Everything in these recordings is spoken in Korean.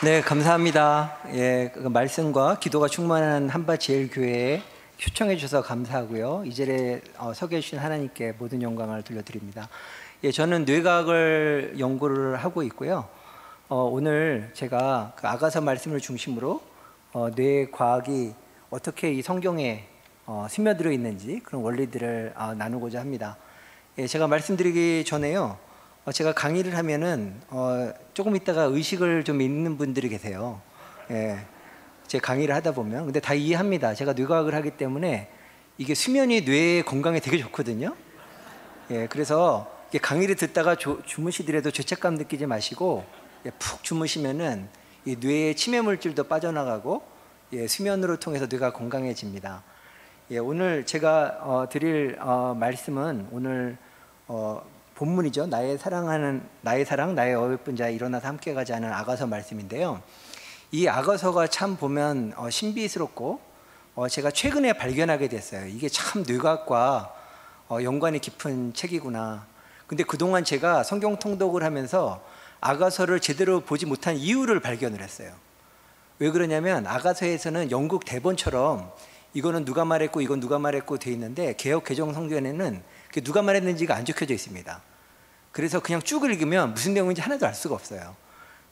네, 감사합니다. 예, 그 말씀과 기도가 충만한 한밭제일교회에 초청해 주셔서 감사하고요. 이 자리에 서게 해주신 하나님께 모든 영광을 돌려드립니다. 예, 저는 뇌과학을 연구를 하고 있고요. 오늘 제가 그 아가서 말씀을 중심으로 뇌과학이 어떻게 이 성경에 스며들어 있는지 그런 원리들을 나누고자 합니다. 예, 제가 말씀드리기 전에요. 제가 강의를 하면은 조금 있다가 의식을 좀 잃는 분들이 계세요. 예, 제 강의를 하다 보면. 근데 다 이해합니다. 제가 뇌과학을 하기 때문에 이게 수면이 뇌 건강에 되게 좋거든요. 예, 그래서 이게 강의를 듣다가 주무시더라도 죄책감 느끼지 마시고 푹 주무시면은 이 뇌의 침해 물질도 빠져나가고 수면으로 통해서 뇌가 건강해집니다. 예, 오늘 제가 드릴 말씀은 오늘 본문이죠. 나의 사랑 나의 어여쁜 자 일어나서 함께 가자 하는 아가서 말씀인데요. 이 아가서가 참 보면 신비스럽고 제가 최근에 발견하게 됐어요. 이게 참 뇌과학과 연관이 깊은 책이구나. 근데 그동안 제가 성경 통독을 하면서 아가서를 제대로 보지 못한 이유를 발견을 했어요. 왜 그러냐면 아가서에서는 영국 대본처럼 이거는 누가 말했고 이건 누가 말했고 돼 있는데 개역 개정 성경에는 누가 말했는지가 안 적혀져 있습니다. 그래서 그냥 쭉 읽으면 무슨 내용인지 하나도 알 수가 없어요.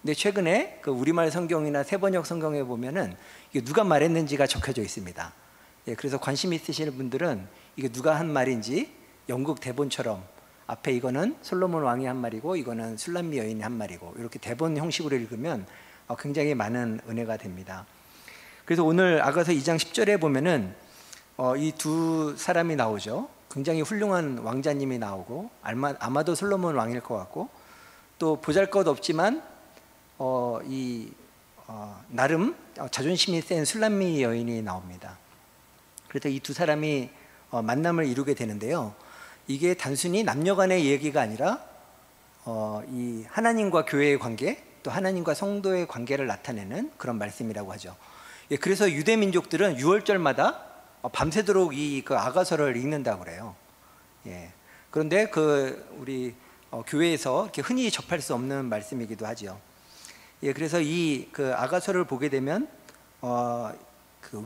근데 최근에 그 우리말 성경이나 세번역 성경에 보면은 이게 누가 말했는지가 적혀져 있습니다. 예, 그래서 관심 있으시는 분들은 이게 누가 한 말인지 영국 대본처럼 앞에 이거는 솔로몬 왕이 한 말이고 이거는 술람미 여인이 한 말이고 이렇게 대본 형식으로 읽으면 굉장히 많은 은혜가 됩니다. 그래서 오늘 아가서 2장 10절에 보면은 이 두 사람이 나오죠. 굉장히 훌륭한 왕자님이 나오고 아마도 솔로몬 왕일 것 같고 또 보잘것없지만 나름 자존심이 센 술람미 여인이 나옵니다. 그래서 이 두 사람이 만남을 이루게 되는데요. 이게 단순히 남녀 간의 얘기가 아니라 이 하나님과 교회의 관계 또 하나님과 성도의 관계를 나타내는 그런 말씀이라고 하죠. 예, 그래서 유대 민족들은 6월절마다 밤새도록 그 아가서를 읽는다고 그래요. 예. 그런데 우리 교회에서 이렇게 흔히 접할 수 없는 말씀이기도 하죠. 예, 그래서 그 아가서를 보게 되면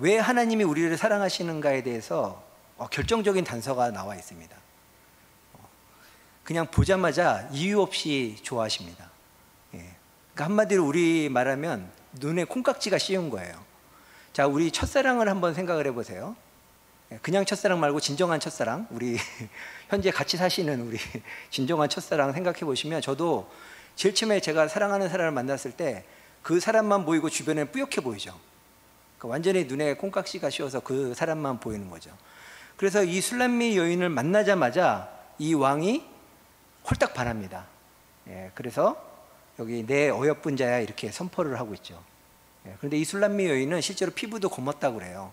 왜 하나님이 우리를 사랑하시는가에 대해서 결정적인 단서가 나와 있습니다. 그냥 보자마자 이유 없이 좋아하십니다. 예. 그러니까 한마디로 우리 말하면 눈에 콩깍지가 씌운 거예요. 자, 우리 첫사랑을 한번 생각을 해보세요. 그냥 첫사랑 말고 진정한 첫사랑, 우리 현재 같이 사시는 우리 진정한 첫사랑 생각해 보시면 저도 제일 처음에 제가 사랑하는 사람을 만났을 때 그 사람만 보이고 주변에 뿌옇게 보이죠. 그러니까 완전히 눈에 콩깍지가 씌워서 그 사람만 보이는 거죠. 그래서 이 술람미 여인을 만나자마자 이 왕이 홀딱 반합니다. 예, 그래서 여기 내 어여쁜 자야 이렇게 선포를 하고 있죠. 예, 그런데 이 술람미 여인은 실제로 피부도 검었다고 그래요.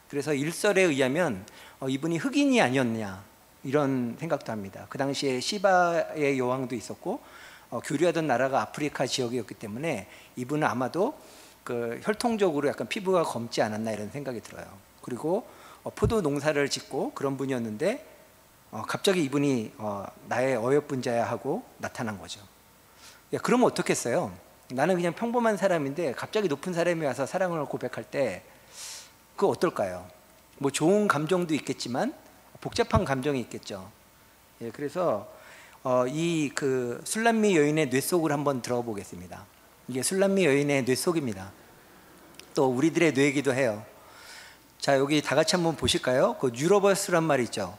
그래서 일설에 의하면 이분이 흑인이 아니었냐 이런 생각도 합니다. 그 당시에 시바의 여왕도 있었고 교류하던 나라가 아프리카 지역이었기 때문에 이분은 아마도 그 혈통적으로 약간 피부가 검지 않았나 이런 생각이 들어요. 그리고 포도 농사를 짓고 그런 분이었는데 갑자기 이분이 나의 어여쁜 자야 하고 나타난 거죠. 야, 그러면 어떻겠어요? 나는 그냥 평범한 사람인데 갑자기 높은 사람이 와서 사랑을 고백할 때 그거 어떨까요? 뭐 좋은 감정도 있겠지만 복잡한 감정이 있겠죠. 예, 그래서 그 술람미 여인의 뇌 속을 한번 들어보겠습니다. 이게 술람미 여인의 뇌 속입니다. 또 우리들의 뇌이기도 해요. 자, 여기 다 같이 한번 보실까요? 그 뉴로버스란 말이 있죠.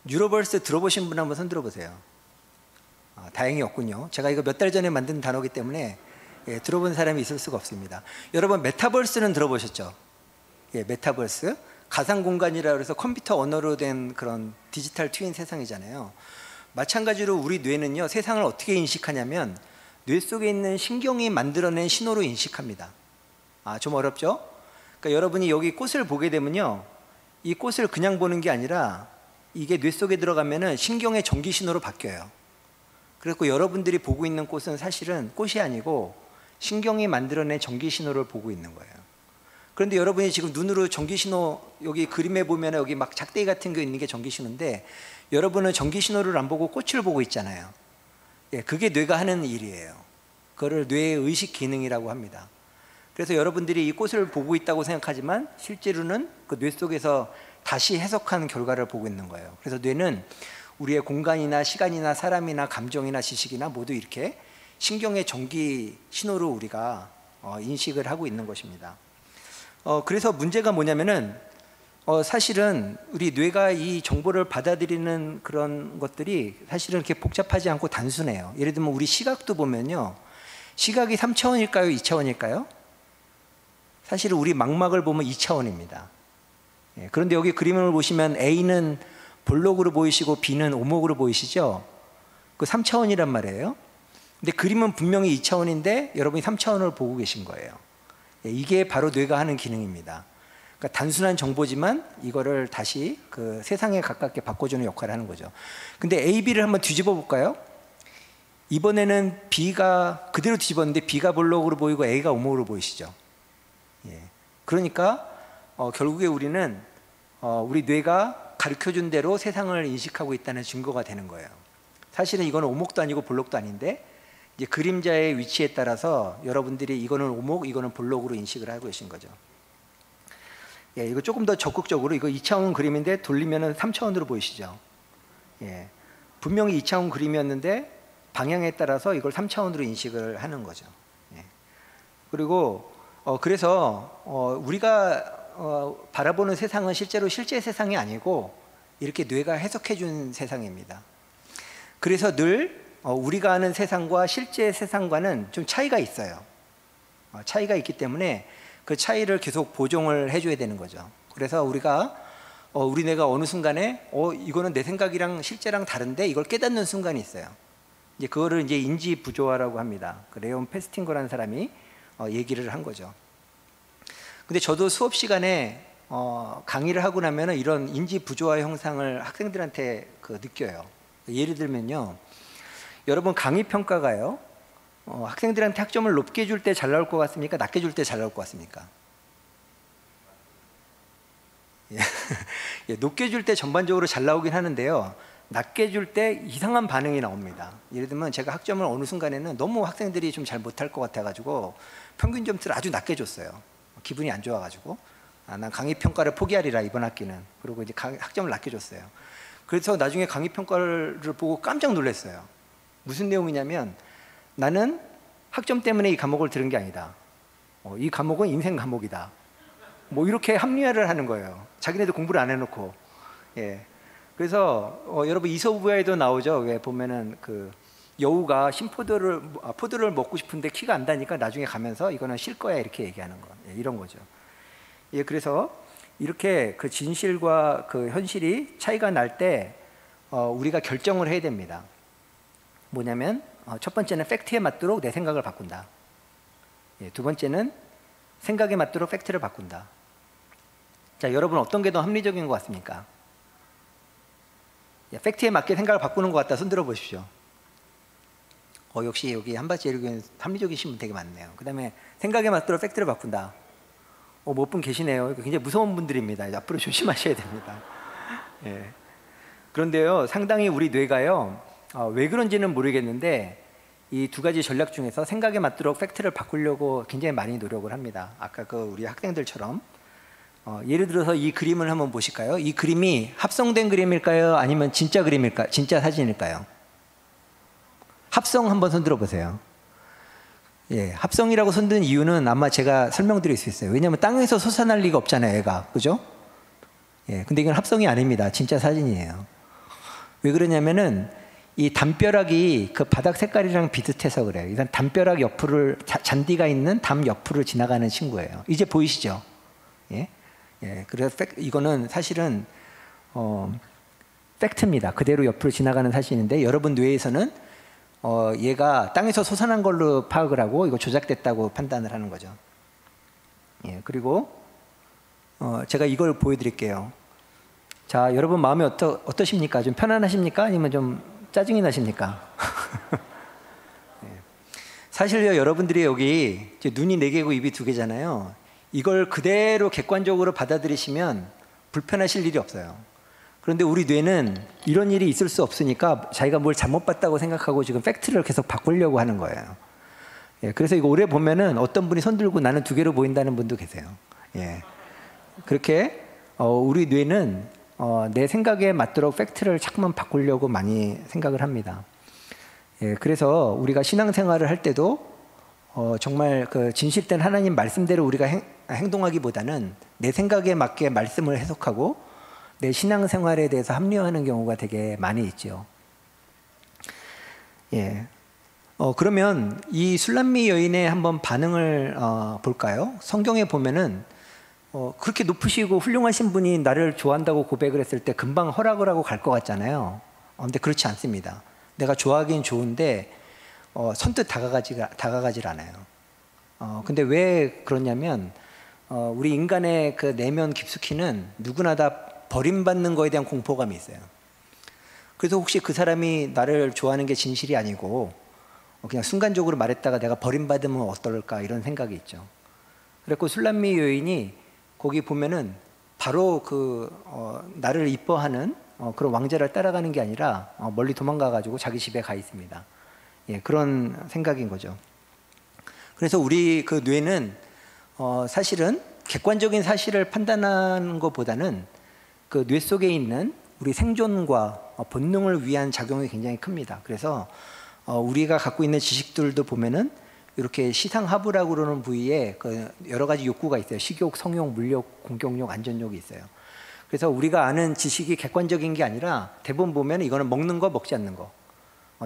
뉴로버스 들어보신 분 한번 손 들어보세요. 다행히 없군요. 제가 이거 몇 달 전에 만든 단어이기 때문에 들어본 사람이 있을 수가 없습니다. 여러분 메타버스는 들어보셨죠? 예, 메타버스 가상 공간이라 그래서 컴퓨터 언어로 된 그런 디지털 트윈 세상이잖아요. 마찬가지로 우리 뇌는요, 세상을 어떻게 인식하냐면 뇌 속에 있는 신경이 만들어낸 신호로 인식합니다. 좀 어렵죠? 그러니까 여러분이 여기 꽃을 보게 되면요, 이 꽃을 그냥 보는 게 아니라 이게 뇌 속에 들어가면은 신경의 전기 신호로 바뀌어요. 그래서 여러분들이 보고 있는 꽃은 사실은 꽃이 아니고 신경이 만들어낸 전기 신호를 보고 있는 거예요. 그런데 여러분이 지금 눈으로 전기신호, 여기 그림에 보면 여기 막 작대기 같은 게 있는 게 전기신호인데 여러분은 전기신호를 안 보고 꽃을 보고 있잖아요. 예, 그게 뇌가 하는 일이에요. 그거를 뇌의 의식 기능이라고 합니다. 그래서 여러분들이 이 꽃을 보고 있다고 생각하지만 실제로는 그 뇌 속에서 다시 해석한 결과를 보고 있는 거예요. 그래서 뇌는 우리의 공간이나 시간이나 사람이나 감정이나 지식이나 모두 이렇게 신경의 전기 신호로 우리가 인식을 하고 있는 것입니다. 그래서 문제가 뭐냐면은 사실은 우리 뇌가 이 정보를 받아들이는 그런 것들이 사실은 이렇게 복잡하지 않고 단순해요. 예를 들면 우리 시각도 보면요, 시각이 3차원일까요? 2차원일까요? 사실은 우리 망막을 보면 2차원입니다. 그런데 여기 그림을 보시면 A는 볼록으로 보이시고 B는 오목으로 보이시죠? 그 3차원이란 말이에요. 근데 그림은 분명히 2차원인데 여러분이 3차원을 보고 계신 거예요. 이게 바로 뇌가 하는 기능입니다. 그러니까 단순한 정보지만 이거를 다시 그 세상에 가깝게 바꿔주는 역할을 하는 거죠. 근데 A, B를 한번 뒤집어 볼까요? 이번에는 B가 그대로 뒤집었는데 B가 볼록으로 보이고 A가 오목으로 보이시죠? 그러니까 결국에 우리는 우리 뇌가 가르쳐준 대로 세상을 인식하고 있다는 증거가 되는 거예요. 사실은 이거는 오목도 아니고 볼록도 아닌데 이제 그림자의 위치에 따라서 여러분들이 이거는 오목, 이거는 볼록으로 인식을 하고 계신 거죠. 이거 조금 더 적극적으로, 이거 2차원 그림인데 돌리면은 3차원으로 보이시죠? 분명히 2차원 그림이었는데 방향에 따라서 이걸 3차원으로 인식을 하는 거죠. 그리고 그래서 우리가 바라보는 세상은 실제로 실제 세상이 아니고 이렇게 뇌가 해석해 준 세상입니다. 그래서 늘 우리가 아는 세상과 실제 세상과는 좀 차이가 있어요. 차이가 있기 때문에 그 차이를 계속 보정을 해줘야 되는 거죠. 그래서 우리가 우리 뇌가 어느 순간에 이거는 내 생각이랑 실제랑 다른데 이걸 깨닫는 순간이 있어요. 이제 그거를 이제 인지 부조화라고 합니다. 그 레온 페스팅거라는 사람이 얘기를 한 거죠. 근데 저도 수업 시간에 강의를 하고 나면은 이런 인지 부조화 형상을 학생들한테 느껴요. 예를 들면요, 여러분 강의 평가가요, 학생들한테 학점을 높게 줄 때 잘 나올 것 같습니까? 낮게 줄 때 잘 나올 것 같습니까? 높게 줄 때 전반적으로 잘 나오긴 하는데요, 낮게 줄 때 이상한 반응이 나옵니다. 예를 들면 제가 학점을 어느 순간에는 너무 학생들이 좀 잘 못할 것 같아가지고 평균 점수를 아주 낮게 줬어요. 기분이 안 좋아가지고 난 강의 평가를 포기하리라 이번 학기는. 그리고 이제 학점을 낮게 줬어요. 그래서 나중에 강의 평가를 보고 깜짝 놀랐어요. 무슨 내용이냐면 나는 학점 때문에 이 과목을 들은 게 아니다. 이 과목은 인생 과목이다. 뭐 이렇게 합리화를 하는 거예요. 자기네도 공부를 안 해놓고. 그래서 여러분 이솝우화에도 나오죠. 왜 보면은 그 여우가 포도를 먹고 싶은데 키가 안 다니까 나중에 가면서 이거는 실 거야 이렇게 얘기하는 거. 이런 거죠. 그래서 이렇게 그 진실과 그 현실이 차이가 날 때 우리가 결정을 해야 됩니다. 뭐냐면 첫 번째는 팩트에 맞도록 내 생각을 바꾼다. 두 번째는 생각에 맞도록 팩트를 바꾼다. 자, 여러분 어떤 게 더 합리적인 것 같습니까? 팩트에 맞게 생각을 바꾸는 것 같다. 손 들어 보십시오. 역시 여기 한밭제일교회는 합리적이신 분 되게 많네요. 그 다음에 생각에 맞도록 팩트를 바꾼다. 몇 분 계시네요. 굉장히 무서운 분들입니다. 앞으로 조심하셔야 됩니다. 그런데요, 상당히 우리 뇌가요, 왜 그런지는 모르겠는데 이 두 가지 전략 중에서 생각에 맞도록 팩트를 바꾸려고 굉장히 많이 노력을 합니다. 아까 우리 학생들처럼 예를 들어서 이 그림을 한번 보실까요? 이 그림이 합성된 그림일까요? 아니면 진짜 그림일까요? 진짜 사진일까요? 합성 한번 손들어 보세요. 합성이라고 손든 이유는 아마 제가 설명드릴 수 있어요. 왜냐하면 땅에서 솟아날 리가 없잖아요, 애가. 그죠? 근데 이건 합성이 아닙니다. 진짜 사진이에요. 왜 그러냐면은 이 담벼락이 그 바닥 색깔이랑 비슷해서 그래요. 일단 담벼락 옆으로 잔디가 있는 담 옆으로 지나가는 친구예요. 이제 보이시죠? 그래서 이거는 사실은 팩트입니다. 그대로 옆으로 지나가는 사진인데 여러분 뇌에서는 얘가 땅에서 솟아난 걸로 파악을 하고 이거 조작됐다고 판단을 하는 거죠. 그리고 제가 이걸 보여드릴게요. 자, 여러분 마음이 어떠십니까? 좀 편안하십니까? 아니면 좀 짜증이 나십니까? 사실요, 여러분들이 여기 눈이 4개고 입이 2개잖아요. 이걸 그대로 객관적으로 받아들이시면 불편하실 일이 없어요. 그런데 우리 뇌는 이런 일이 있을 수 없으니까 자기가 뭘 잘못 봤다고 생각하고 지금 팩트를 계속 바꾸려고 하는 거예요. 예, 그래서 이거 오래 보면은 어떤 분이 손 들고 나는 두 개로 보인다는 분도 계세요. 예, 그렇게 우리 뇌는 내 생각에 맞도록 팩트를 자꾸만 바꾸려고 많이 생각을 합니다. 예, 그래서 우리가 신앙생활을 할 때도 정말 그 진실된 하나님 말씀대로 우리가 행동하기보다는 내 생각에 맞게 말씀을 해석하고 내 신앙생활에 대해서 합리화하는 경우가 되게 많이 있죠. 예. 그러면 이 술람미 여인의 한번 반응을 볼까요? 성경에 보면은 그렇게 높으시고 훌륭하신 분이 나를 좋아한다고 고백을 했을 때 금방 허락을 하고 갈 것 같잖아요. 근데 그렇지 않습니다. 내가 좋아하긴 좋은데 선뜻 다가가질 않아요. 근데 왜 그러냐면 우리 인간의 그 내면 깊숙이는 누구나 다 버림받는 거에 대한 공포감이 있어요. 그래서 혹시 그 사람이 나를 좋아하는 게 진실이 아니고 그냥 순간적으로 말했다가 내가 버림받으면 어떨까 이런 생각이 있죠. 그래서 술람미 여인이 거기 보면은 바로 나를 이뻐하는 그런 왕자를 따라가는 게 아니라 멀리 도망가 가지고 자기 집에 가 있습니다. 예, 그런 생각인 거죠. 그래서 우리 그 뇌는 사실은 객관적인 사실을 판단하는 것보다는 그 뇌 속에 있는 우리 생존과 본능을 위한 작용이 굉장히 큽니다. 그래서 우리가 갖고 있는 지식들도 보면은 이렇게 시상하부라고 그러는 부위에 그 여러 가지 욕구가 있어요. 식욕, 성욕, 물욕, 공격욕, 안전욕이 있어요. 그래서 우리가 아는 지식이 객관적인 게 아니라 대부분 보면 이거는 먹는 거, 먹지 않는 거,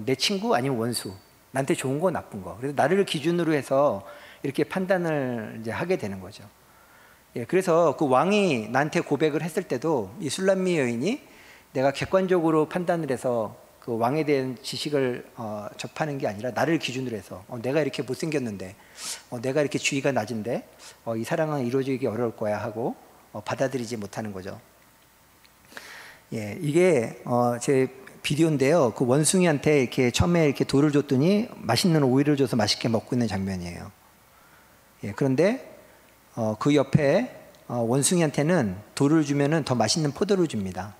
내 친구 아니면 원수, 나한테 좋은 거, 나쁜 거. 그래서 나를 기준으로 해서 이렇게 판단을 이제 하게 되는 거죠. 예, 그래서 그 왕이 나한테 고백을 했을 때도 이 술람미 여인이 내가 객관적으로 판단을 해서 그 왕에 대한 지식을 접하는 게 아니라 나를 기준으로 해서 내가 이렇게 못생겼는데 내가 이렇게 주의가 낮은데 이 사랑은 이루어지기 어려울 거야 하고 받아들이지 못하는 거죠. 예, 이게 제 비디오인데요. 그 원숭이한테 이렇게 처음에 이렇게 돌을 줬더니 맛있는 오이를 줘서 맛있게 먹고 있는 장면이에요. 예, 그런데 그 옆에 원숭이한테는 돌을 주면은 더 맛있는 포도를 줍니다.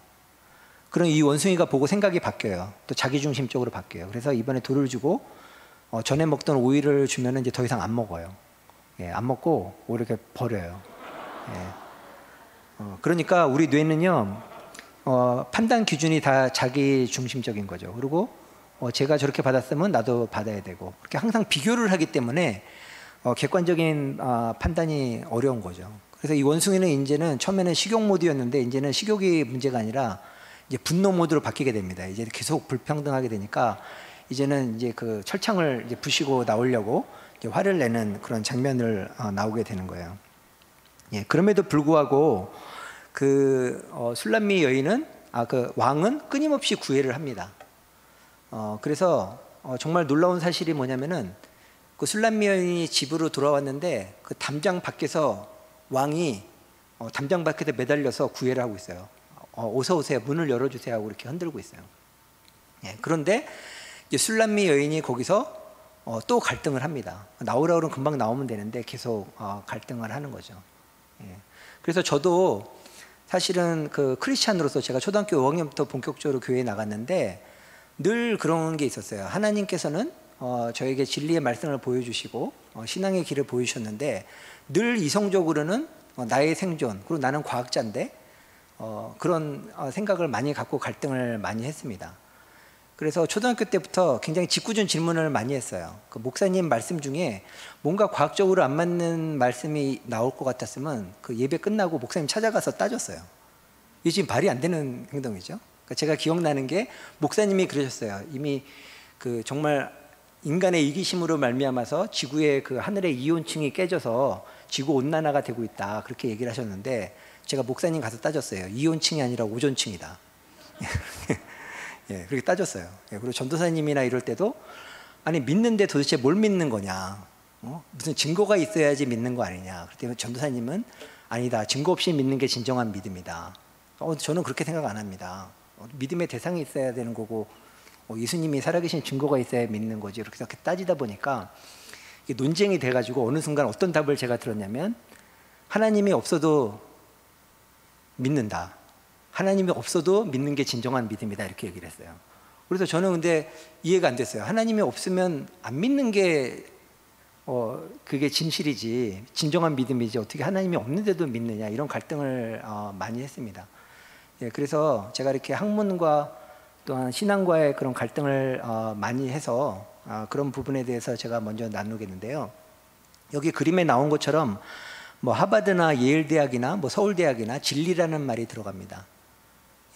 그럼 이 원숭이가 보고 생각이 바뀌어요. 또 자기중심적으로 바뀌어요. 그래서 이번에 돌을 주고 전에 먹던 오이를 주면은 이제 더 이상 안 먹어요. 예, 안 먹고 오히려 이렇게 버려요. 예. 그러니까 우리 뇌는요, 판단 기준이 다 자기중심적인 거죠. 그리고 제가 저렇게 받았으면 나도 받아야 되고, 그렇게 항상 비교를 하기 때문에 객관적인 판단이 어려운 거죠. 그래서 이 원숭이는 이제는 처음에는 식욕 모드였는데 이제는 식욕이 문제가 아니라 이제 분노 모드로 바뀌게 됩니다. 이제 계속 불평등하게 되니까 이제는 이제 그 철창을 이제 부시고 나오려고 이제 화를 내는 그런 장면을 나오게 되는 거예요. 예, 그럼에도 불구하고 그 술람미 여인은 그 왕은 끊임없이 구애를 합니다. 그래서 정말 놀라운 사실이 뭐냐면은 그 술람미 여인이 집으로 돌아왔는데 그 담장 밖에서 왕이 담장 밖에서 매달려서 구애를 하고 있어요. 어서 오세요. 문을 열어주세요 하고 이렇게 흔들고 있어요. 예, 그런데 이제 술람미 여인이 거기서 또 갈등을 합니다. 나오라 그러면 금방 나오면 되는데 계속 갈등을 하는 거죠. 예, 그래서 저도 사실은 그 크리스찬으로서 제가 초등학교 5학년부터 본격적으로 교회에 나갔는데 늘 그런 게 있었어요. 하나님께서는 저에게 진리의 말씀을 보여주시고 신앙의 길을 보여주셨는데 늘 이성적으로는 나의 생존, 그리고 나는 과학자인데 그런 생각을 많이 갖고 갈등을 많이 했습니다. 그래서 초등학교 때부터 굉장히 짓궂은 질문을 많이 했어요. 그 목사님 말씀 중에 뭔가 과학적으로 안 맞는 말씀이 나올 것 같았으면 그 예배 끝나고 목사님 찾아가서 따졌어요. 이게 지금 말이 안 되는 행동이죠. 그러니까 제가 기억나는 게 목사님이 그러셨어요. 이미 그 정말 인간의 이기심으로 말미암아서 지구의 그 하늘의 이온층이 깨져서 지구 온난화가 되고 있다, 그렇게 얘기를 하셨는데 제가 목사님 가서 따졌어요. 이온층이 아니라 오존층이다. 예, 그렇게 따졌어요. 예, 그리고 전도사님이나 이럴 때도 아니 믿는데 도대체 뭘 믿는 거냐? 무슨 증거가 있어야지 믿는 거 아니냐? 그때 전도사님은 아니다. 증거 없이 믿는 게 진정한 믿음이다. 저는 그렇게 생각 안 합니다. 믿음의 대상이 있어야 되는 거고 예수님이 살아계신 증거가 있어야 믿는 거지. 이렇게 따지다 보니까 이게 논쟁이 돼가지고 어느 순간 어떤 답을 제가 들었냐면 하나님이 없어도 믿는다. 하나님이 없어도 믿는 게 진정한 믿음이다. 이렇게 얘기를 했어요. 그래서 저는 근데 이해가 안 됐어요. 하나님이 없으면 안 믿는 게 그게 진실이지, 진정한 믿음이지 어떻게 하나님이 없는데도 믿느냐, 이런 갈등을 많이 했습니다. 예, 그래서 제가 이렇게 학문과 또한 신앙과의 그런 갈등을 많이 해서 그런 부분에 대해서 제가 먼저 나누겠는데요. 여기 그림에 나온 것처럼 뭐 하버드나 예일 대학이나 뭐 서울대학이나 진리라는 말이 들어갑니다.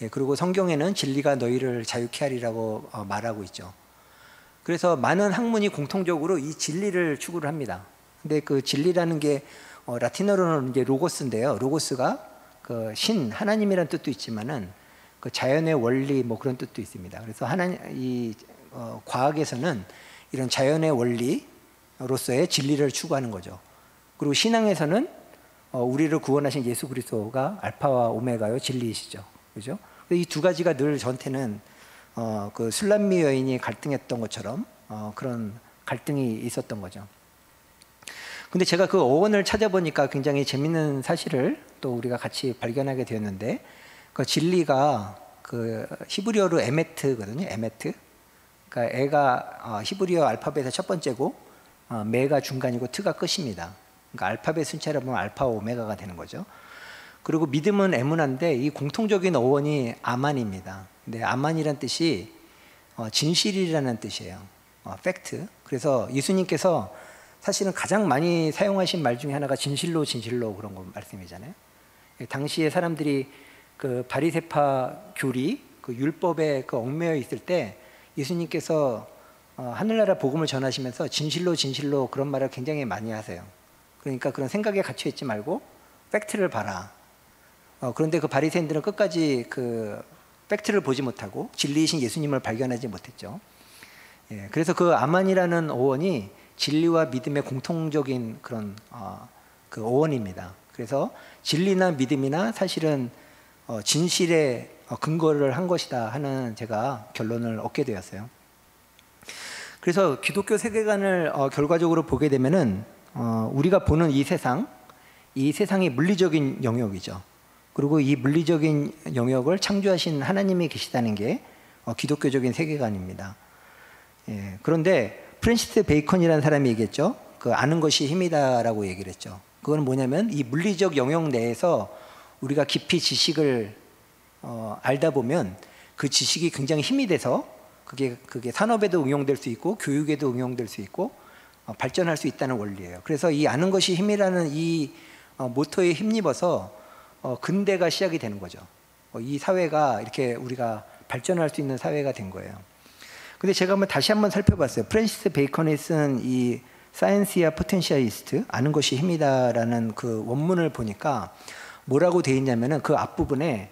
예, 그리고 성경에는 진리가 너희를 자유케 하리라고 말하고 있죠. 그래서 많은 학문이 공통적으로 이 진리를 추구를 합니다. 근데 그 진리라는 게 라틴어로는 이제 로고스인데요. 로고스가 그 신, 하나님이라는 뜻도 있지만은 그 자연의 원리 뭐 그런 뜻도 있습니다. 그래서 과학에서는 이런 자연의 원리로서의 진리를 추구하는 거죠. 그리고 신앙에서는 우리를 구원하신 예수 그리스도가 알파와 오메가요 진리이시죠. 그죠? 이 두 가지가 늘 저한테는 그 술람미 여인이 갈등했던 것처럼 그런 갈등이 있었던 거죠. 근데 제가 그 어원을 찾아보니까 굉장히 재밌는 사실을 또 우리가 같이 발견하게 되었는데, 그 진리가 그 히브리어로 에메트거든요. 에메트. 그러니까 에가 히브리어 알파벳의 첫 번째고 메가 중간이고 트가 끝입니다. 그러니까 알파벳 순차로 보면 알파와 오메가가 되는 거죠. 그리고 믿음은 에무나인데 이 공통적인 어원이 아만입니다. 근데 아만이란 뜻이 진실이라는 뜻이에요. 팩트. 그래서 예수님께서 사실은 가장 많이 사용하신 말 중에 하나가 진실로 그런 거 말씀이잖아요. 당시에 사람들이 그 바리새파 교리, 그 율법에 그 얽매여 있을 때 예수님께서 하늘나라 복음을 전하시면서 진실로 그런 말을 굉장히 많이 하세요. 그러니까 그런 생각에 갇혀 있지 말고 팩트를 봐라. 그런데 그 바리새인들은 끝까지 그 팩트를 보지 못하고 진리이신 예수님을 발견하지 못했죠. 예, 그래서 그 아만이라는 어원이 진리와 믿음의 공통적인 그런 그 어원입니다. 그래서 진리나 믿음이나 사실은 진실에 근거를 한 것이다 하는 제가 결론을 얻게 되었어요. 그래서 기독교 세계관을 결과적으로 보게 되면은 우리가 보는 이 세상이 물리적인 영역이죠. 그리고 이 물리적인 영역을 창조하신 하나님이 계시다는 게 기독교적인 세계관입니다. 예, 그런데 프랜시스 베이컨이라는 사람이 얘기했죠. 그 아는 것이 힘이다라고 얘기를 했죠. 그건 뭐냐면 이 물리적 영역 내에서 우리가 깊이 지식을 알다 보면 그 지식이 굉장히 힘이 돼서 그게 산업에도 응용될 수 있고 교육에도 응용될 수 있고 발전할 수 있다는 원리예요. 그래서 이 아는 것이 힘이라는 이 모토에 힘입어서 근대가 시작이 되는 거죠. 이 사회가 이렇게 우리가 발전할 수 있는 사회가 된 거예요. 근데 제가 다시 한번 살펴봤어요. 프랜시스 베이컨이 쓴 이 사이언스야 포텐셜리스트, 아는 것이 힘이다라는 그 원문을 보니까 뭐라고 돼 있냐면은 그 앞부분에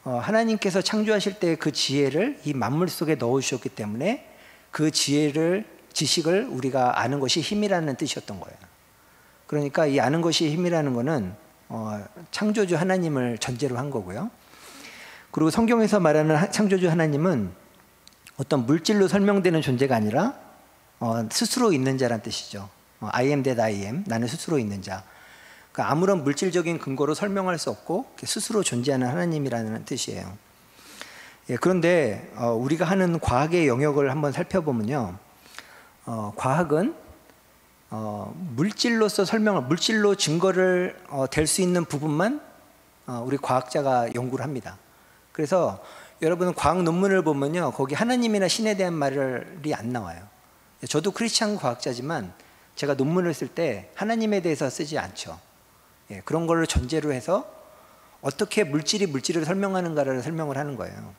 하나님께서 창조하실 때 그 지혜를 이 만물 속에 넣어주셨기 때문에 그 지식을 우리가 아는 것이 힘이라는 뜻이었던 거예요. 그러니까 이 아는 것이 힘이라는 거는 창조주 하나님을 전제로 한 거고요. 그리고 성경에서 말하는 창조주 하나님은 어떤 물질로 설명되는 존재가 아니라 스스로 있는 자란 뜻이죠. I am that I am, 나는 스스로 있는 자. 그러니까 아무런 물질적인 근거로 설명할 수 없고 스스로 존재하는 하나님이라는 뜻이에요. 예, 그런데 우리가 하는 과학의 영역을 한번 살펴보면요, 과학은 물질로 증거를 될 수 있는 부분만 우리 과학자가 연구를 합니다. 그래서 여러분 과학 논문을 보면요, 거기 하나님이나 신에 대한 말이 안 나와요. 저도 크리스찬 과학자지만 제가 논문을 쓸 때 하나님에 대해서 쓰지 않죠. 예, 그런 걸 전제로 해서 어떻게 물질을 설명하는가를 설명을 하는 거예요.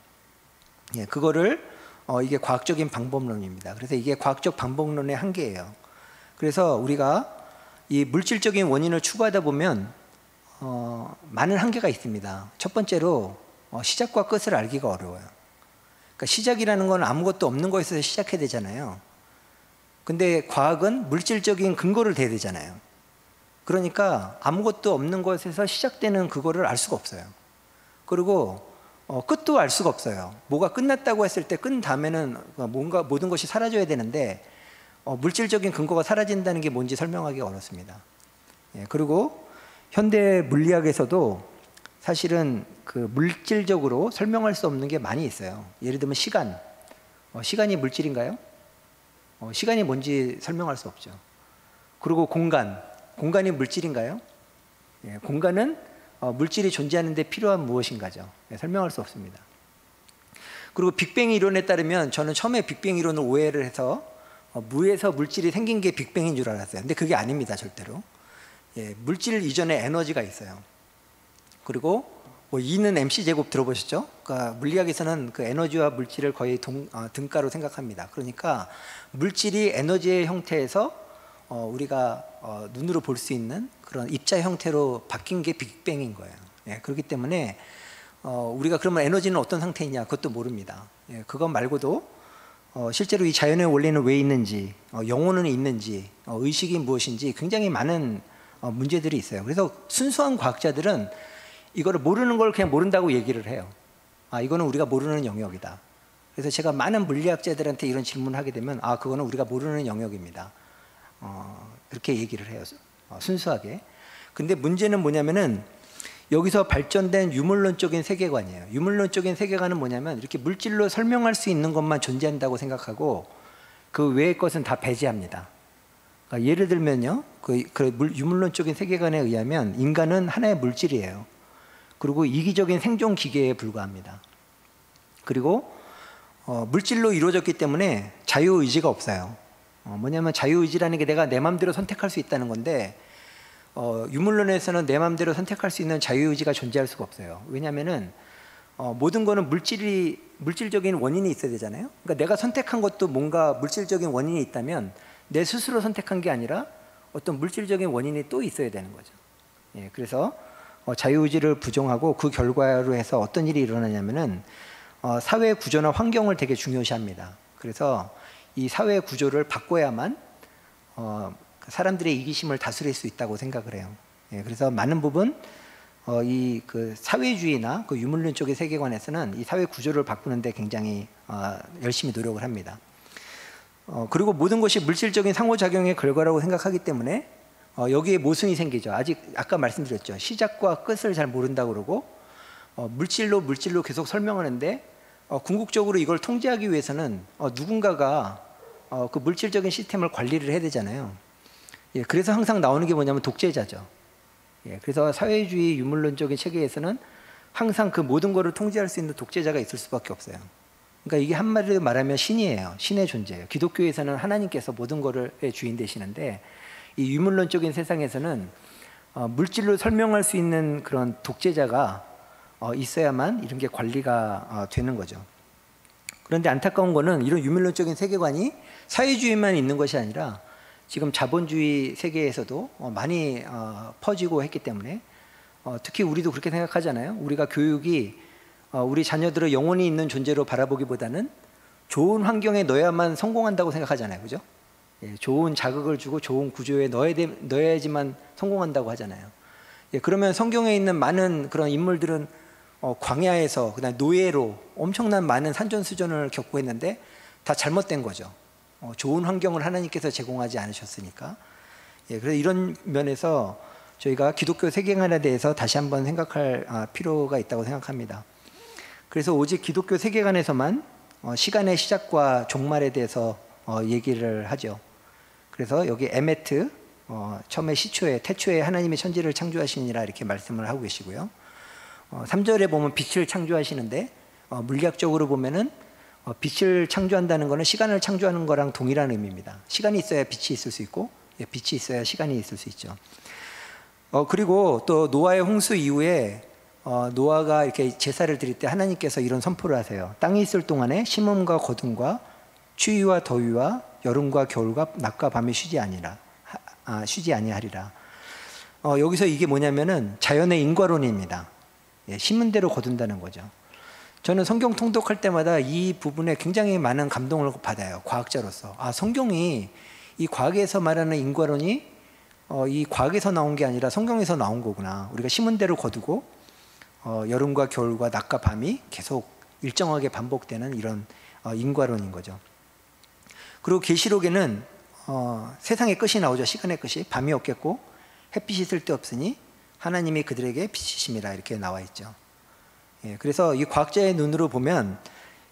예, 그거를 이게 과학적인 방법론입니다. 그래서 이게 과학적 방법론의 한계예요. 그래서 우리가 이 물질적인 원인을 추구하다 보면 많은 한계가 있습니다. 첫 번째로 시작과 끝을 알기가 어려워요. 그러니까 시작이라는 건 아무것도 없는 것에서 시작해야 되잖아요. 근데 과학은 물질적인 근거를 대야 되잖아요. 그러니까 아무것도 없는 것에서 시작되는 그거를 알 수가 없어요. 그리고 끝도 알 수가 없어요. 뭐가 끝났다고 했을 때 끝 다음에는 뭔가 모든 것이 사라져야 되는데 물질적인 근거가 사라진다는 게 뭔지 설명하기 어렵습니다. 예, 그리고 현대 물리학에서도 사실은 그 물질적으로 설명할 수 없는 게 많이 있어요. 예를 들면 시간이 물질인가요? 시간이 뭔지 설명할 수 없죠. 그리고 공간이 물질인가요? 예, 공간은 물질이 존재하는 데 필요한 무엇인가죠. 예, 설명할 수 없습니다. 그리고 빅뱅 이론에 따르면 저는 처음에 빅뱅 이론을 오해를 해서 무에서 물질이 생긴 게 빅뱅인 줄 알았어요. 근데 그게 아닙니다, 절대로. 예, 물질 이전에 에너지가 있어요. 그리고 뭐 E는 MC 제곱 들어보셨죠? 그러니까 물리학에서는 그 에너지와 물질을 거의 등가로 생각합니다. 그러니까 물질이 에너지의 형태에서 우리가 눈으로 볼 수 있는 그런 입자 형태로 바뀐 게 빅뱅인 거예요. 예, 그렇기 때문에 우리가 그러면 에너지는 어떤 상태이냐 그것도 모릅니다. 예, 그것 말고도 실제로 이 자연의 원리는 왜 있는지, 영혼은 있는지, 의식이 무엇인지 굉장히 많은 문제들이 있어요. 그래서 순수한 과학자들은 이거를 모르는 걸 그냥 모른다고 얘기를 해요. 이거는 우리가 모르는 영역이다. 그래서 제가 많은 물리학자들한테 이런 질문을 하게 되면 그거는 우리가 모르는 영역입니다. 그렇게 얘기를 해요. 순수하게. 근데 문제는 뭐냐면은 여기서 발전된 유물론적인 세계관이에요. 유물론적인 세계관은 뭐냐면 이렇게 물질로 설명할 수 있는 것만 존재한다고 생각하고 그 외의 것은 다 배제합니다. 그러니까 예를 들면요, 유물론적인 세계관에 의하면 인간은 하나의 물질이에요. 그리고 이기적인 생존 기계에 불과합니다. 그리고 물질로 이루어졌기 때문에 자유의지가 없어요. 뭐냐면 자유의지라는 게 내가 내 마음대로 선택할 수 있다는 건데 유물론에서는 내 마음대로 선택할 수 있는 자유의지가 존재할 수가 없어요. 왜냐하면은 모든 거는 물질적인 원인이 있어야 되잖아요. 그러니까 내가 선택한 것도 뭔가 물질적인 원인이 있다면 내 스스로 선택한 게 아니라 어떤 물질적인 원인이 또 있어야 되는 거죠. 예, 그래서 자유의지를 부정하고 그 결과로 해서 어떤 일이 일어나냐면은 사회 구조나 환경을 되게 중요시합니다. 그래서 이 사회 구조를 바꿔야만 사람들의 이기심을 다스릴 수 있다고 생각을 해요. 예, 그래서 많은 부분 이 그 사회주의나 그 유물론 쪽의 세계관에서는 이 사회 구조를 바꾸는데 굉장히 열심히 노력을 합니다. 그리고 모든 것이 물질적인 상호작용의 결과라고 생각하기 때문에 여기에 모순이 생기죠. 아까 말씀드렸죠. 시작과 끝을 잘 모른다고 그러고 물질로 계속 설명하는데 궁극적으로 이걸 통제하기 위해서는 누군가가 그 물질적인 시스템을 관리를 해야 되잖아요. 예, 그래서 항상 나오는 게 뭐냐면 독재자죠. 예, 그래서 사회주의 유물론적인 체계에서는 항상 그 모든 것을 통제할 수 있는 독재자가 있을 수밖에 없어요. 그러니까 이게 한마디로 말하면 신이에요. 신의 존재예요. 기독교에서는 하나님께서 모든 것의 주인 되시는데 이 유물론적인 세상에서는 물질로 설명할 수 있는 그런 독재자가 있어야만 이런 게 관리가 되는 거죠. 그런데 안타까운 거는 이런 유물론적인 세계관이 사회주의만 있는 것이 아니라 지금 자본주의 세계에서도 많이 퍼지고 했기 때문에 특히 우리도 그렇게 생각하잖아요. 우리가 교육이 우리 자녀들을 영혼이 있는 존재로 바라보기보다는 좋은 환경에 넣어야만 성공한다고 생각하잖아요. 그죠? 예, 좋은 자극을 주고 좋은 구조에 넣어야지만 성공한다고 하잖아요. 예, 그러면 성경에 있는 많은 그런 인물들은 광야에서 그다음 노예로 엄청난 많은 산전수전을 겪고 했는데 다 잘못된 거죠. 좋은 환경을 하나님께서 제공하지 않으셨으니까. 예, 그래서 이런 면에서 저희가 기독교 세계관에 대해서 다시 한번 생각할 필요가 있다고 생각합니다. 그래서 오직 기독교 세계관에서만 시간의 시작과 종말에 대해서 얘기를 하죠. 그래서 여기 에메트, 처음에 시초에 태초에 하나님의 천지를 창조하시니라 이렇게 말씀을 하고 계시고요. 3절에 보면 빛을 창조하시는데 물리학적으로 보면은 빛을 창조한다는 것은 시간을 창조하는 거랑 동일한 의미입니다. 시간이 있어야 빛이 있을 수 있고 빛이 있어야 시간이 있을 수 있죠. 그리고 또 노아의 홍수 이후에 노아가 이렇게 제사를 드릴 때 하나님께서 이런 선포를 하세요. 땅이 있을 동안에 심음과 거둠과 추위와 더위와 여름과 겨울과 낮과 밤이 쉬지 아니하리라. 여기서 이게 뭐냐면은 자연의 인과론입니다. 예, 심은 대로 거둔다는 거죠. 저는 성경 통독할 때마다 이 부분에 굉장히 많은 감동을 받아요. 과학자로서. 성경이 이 과학에서 말하는 인과론이 이 과학에서 나온 게 아니라 성경에서 나온 거구나. 우리가 심은 대로 거두고 여름과 겨울과 낮과 밤이 계속 일정하게 반복되는 이런 인과론인 거죠. 그리고 계시록에는 세상의 끝이 나오죠. 시간의 끝이. 밤이 없겠고 햇빛이 쓸데없으니 하나님이 그들에게 빛이심이라 이렇게 나와 있죠. 예, 그래서 이 과학자의 눈으로 보면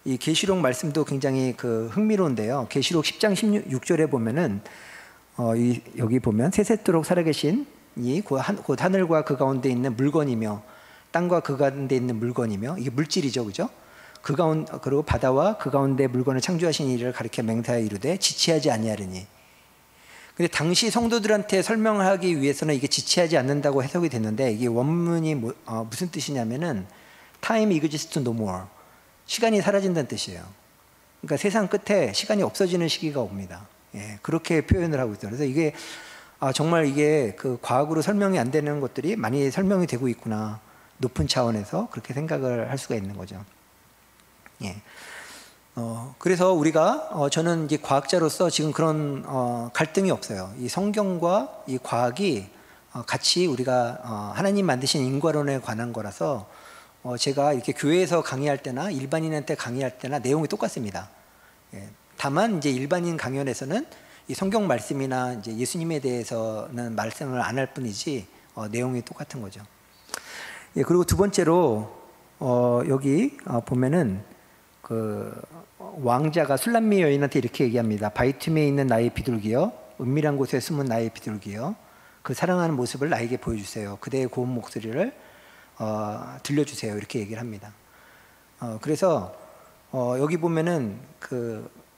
이 계시록 말씀도 굉장히 흥미로운데요. 계시록 10장 16절에 보면은 여기 보면 세세토록 살아계신 이 곧 하늘과 그 가운데 있는 물건이며 땅과 그 가운데 있는 물건이며, 이게 물질이죠, 그죠? 그리고 바다와 그 가운데 물건을 창조하신 이를 가리켜 맹세하여 이르되 지체하지 아니하리니. 근데 당시 성도들한테 설명하기 위해서는 이게 지체하지 않는다고 해석이 됐는데, 이게 원문이 무슨 뜻이냐면은 time exists no more, 시간이 사라진다는 뜻이에요. 그러니까 세상 끝에 시간이 없어지는 시기가 옵니다. 예, 그렇게 표현을 하고 있어요. 그래서 이게 정말 이게 그 과학으로 설명이 안 되는 것들이 많이 설명이 되고 있구나, 높은 차원에서 그렇게 생각을 할 수가 있는 거죠. 예. 그래서 우리가 저는 이제 과학자로서 지금 그런 갈등이 없어요. 이 성경과 이 과학이 같이 우리가 하나님 만드신 인과론에 관한 거라서 제가 이렇게 교회에서 강의할 때나 일반인한테 강의할 때나 내용이 똑같습니다. 예. 다만 이제 일반인 강연에서는 이 성경 말씀이나 이제 예수님에 대해서는 말씀을 안 할 뿐이지 내용이 똑같은 거죠. 예. 그리고 두 번째로 여기 보면은 그 왕자가 술람미 여인한테 이렇게 얘기합니다. 바이툼에 있는 나의 비둘기여, 은밀한 곳에 숨은 나의 비둘기여, 그 사랑하는 모습을 나에게 보여주세요. 그대의 고운 목소리를 들려주세요. 이렇게 얘기를 합니다. 그래서 여기 보면은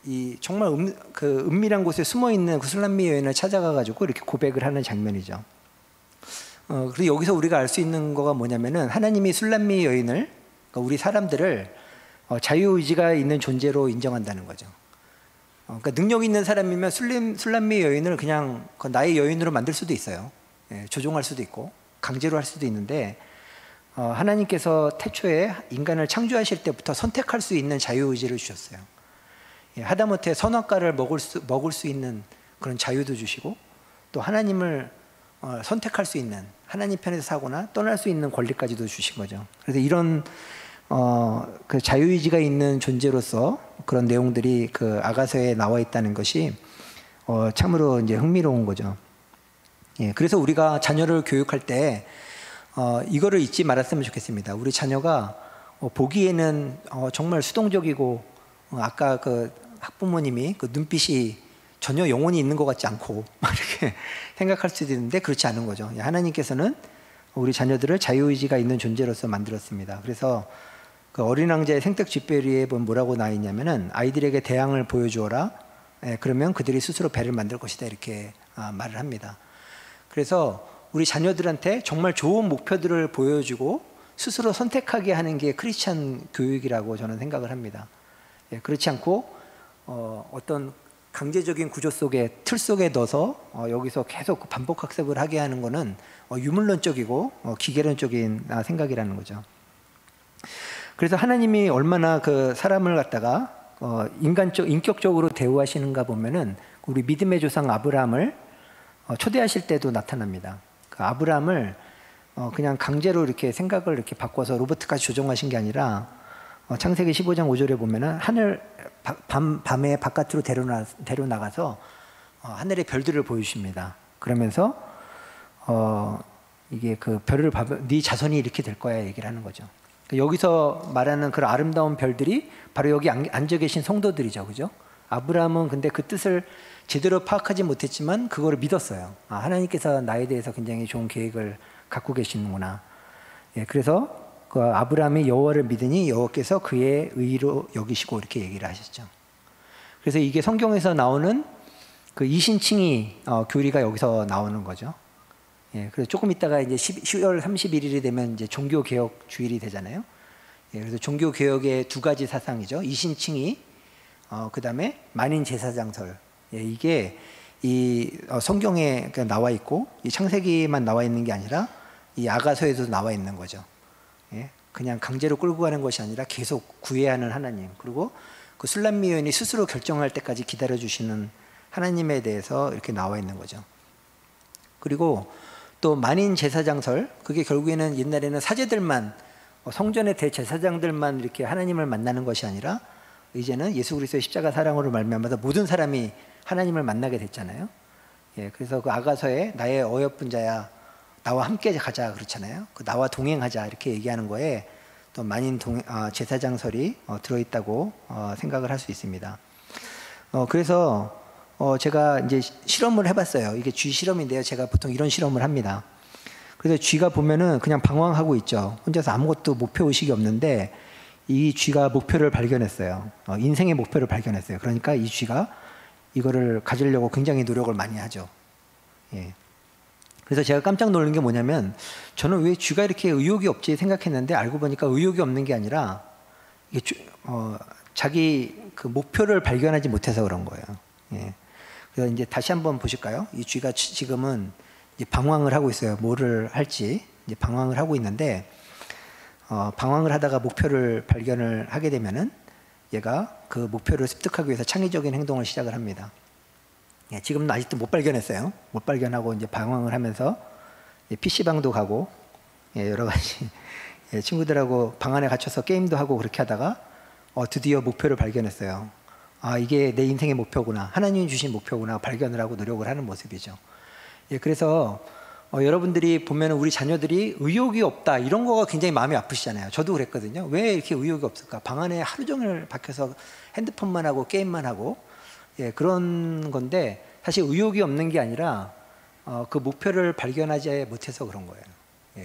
이 정말 그 은밀한 곳에 숨어 있는 그 술람미 여인을 찾아가 가지고 이렇게 고백을 하는 장면이죠. 그리고 여기서 우리가 알 수 있는 거가 뭐냐면은 하나님이 술람미 여인을, 그러니까 우리 사람들을 자유의지가 있는 존재로 인정한다는 거죠. 그러니까 능력 있는 사람이면 술람미 여인을 그냥 나의 여인으로 만들 수도 있어요. 예, 조종할 수도 있고 강제로 할 수도 있는데, 하나님께서 태초에 인간을 창조하실 때부터 선택할 수 있는 자유의지를 주셨어요. 예, 하다못해 선악과를 먹을 수 있는 그런 자유도 주시고, 또 하나님을 선택할 수 있는, 하나님 편에서 사거나 떠날 수 있는 권리까지도 주신 거죠. 그래서 이런 그 자유의지가 있는 존재로서 그런 내용들이 그 아가서에 나와 있다는 것이 참으로 이제 흥미로운 거죠. 예, 그래서 우리가 자녀를 교육할 때 이거를 잊지 말았으면 좋겠습니다. 우리 자녀가 보기에는 정말 수동적이고, 아까 그 학부모님이 그 눈빛이 전혀 영혼이 있는 것 같지 않고 막 이렇게 생각할 수도 있는데, 그렇지 않은 거죠. 하나님께서는 우리 자녀들을 자유의지가 있는 존재로서 만들었습니다. 그래서 그 어린 왕자의 생택쥐빼리에 보면 뭐라고 나와 있냐면은, 아이들에게 대항을 보여주어라. 예, 그러면 그들이 스스로 배를 만들 것이다, 이렇게 말을 합니다. 그래서 우리 자녀들한테 정말 좋은 목표들을 보여주고 스스로 선택하게 하는 게 크리스찬 교육이라고 저는 생각을 합니다. 예, 그렇지 않고 어떤 강제적인 구조 속에, 틀 속에 넣어서 여기서 계속 반복 학습을 하게 하는 것은 유물론적이고 기계론적인 생각이라는 거죠. 그래서 하나님이 얼마나 그 사람을 갖다가 인격적으로 대우하시는가 보면은, 우리 믿음의 조상 아브라함을 초대하실 때도 나타납니다. 그 아브라함을 그냥 강제로 이렇게 생각을 이렇게 바꿔서 로봇까지 조종하신 게 아니라, 창세기 15장 5절에 보면은 밤에 바깥으로 데려나가서 하늘의 별들을 보여주십니다. 그러면서 이게 그 별을 봐면 네 자손이 이렇게 될 거야, 얘기를 하는 거죠. 여기서 말하는 그런 아름다운 별들이 바로 여기 앉아 계신 성도들이죠, 그죠? 아브라함은 근데 그 뜻을 제대로 파악하지 못했지만 그거를 믿었어요. 하나님께서 나에 대해서 굉장히 좋은 계획을 갖고 계시는구나. 예, 그래서 그 아브라함이 여호와를 믿으니 여호와께서 그의 의로 여기시고, 이렇게 얘기를 하셨죠. 그래서 이게 성경에서 나오는 그 이신칭의 교리가 여기서 나오는 거죠. 예, 그래서 조금 있다가 이제 10월 31일이 되면 이제 종교개혁 주일이 되잖아요. 예, 그래서 종교개혁의 두 가지 사상이죠. 이신칭의, 그 다음에 만인제사장설. 예, 이게 이 성경에 나와 있고, 이 창세기만 나와 있는 게 아니라 이 아가서에도 나와 있는 거죠. 예, 그냥 강제로 끌고 가는 것이 아니라 계속 구애하는 하나님, 그리고 그 술람미 여인이 스스로 결정할 때까지 기다려주시는 하나님에 대해서 이렇게 나와 있는 거죠. 그리고 또 만인 제사장설, 그게 결국에는 옛날에는 사제들만, 성전의 대제사장들만 이렇게 하나님을 만나는 것이 아니라, 이제는 예수 그리스도의 십자가 사랑으로 말미암아서 모든 사람이 하나님을 만나게 됐잖아요. 예, 그래서 그 아가서에 나의 어여쁜 자야, 나와 함께 가자, 그렇잖아요. 그 나와 동행하자, 이렇게 얘기하는 거에 또 만인 제사장설이 들어있다고 생각을 할 수 있습니다. 그래서 제가 이제 실험을 해봤어요. 이게 쥐 실험인데요. 제가 보통 이런 실험을 합니다. 그래서 쥐가 보면은 그냥 방황하고 있죠. 혼자서 아무것도 목표 의식이 없는데 이 쥐가 목표를 발견했어요. 인생의 목표를 발견했어요. 그러니까 이 쥐가 이거를 가지려고 굉장히 노력을 많이 하죠. 예. 그래서 제가 깜짝 놀란 게 뭐냐면 저는 왜 쥐가 이렇게 의욕이 없지 생각했는데 알고 보니까 의욕이 없는 게 아니라 이게 자기 그 목표를 발견하지 못해서 그런 거예요. 예. 그래서 이제 다시 한번 보실까요? 이 쥐가 지금은 이제 방황을 하고 있어요. 뭐를 할지 이제 방황을 하고 있는데 방황을 하다가 목표를 발견을 하게 되면은 얘가 그 목표를 습득하기 위해서 창의적인 행동을 시작을 합니다. 예, 지금은 아직도 못 발견했어요. 못 발견하고 이제 방황을 하면서 PC방도 가고 여러 가지 친구들하고 방 안에 갇혀서 게임도 하고 그렇게 하다가 드디어 목표를 발견했어요. 아, 이게 내 인생의 목표구나. 하나님이 주신 목표구나. 발견을 하고 노력을 하는 모습이죠. 예, 그래서 여러분들이 보면 우리 자녀들이 의욕이 없다 이런 거가 굉장히 마음이 아프시잖아요. 저도 그랬거든요. 왜 이렇게 의욕이 없을까? 방 안에 하루 종일 박혀서 핸드폰만 하고 게임만 하고 그런 건데 사실 의욕이 없는 게 아니라 그 목표를 발견하지 못해서 그런 거예요.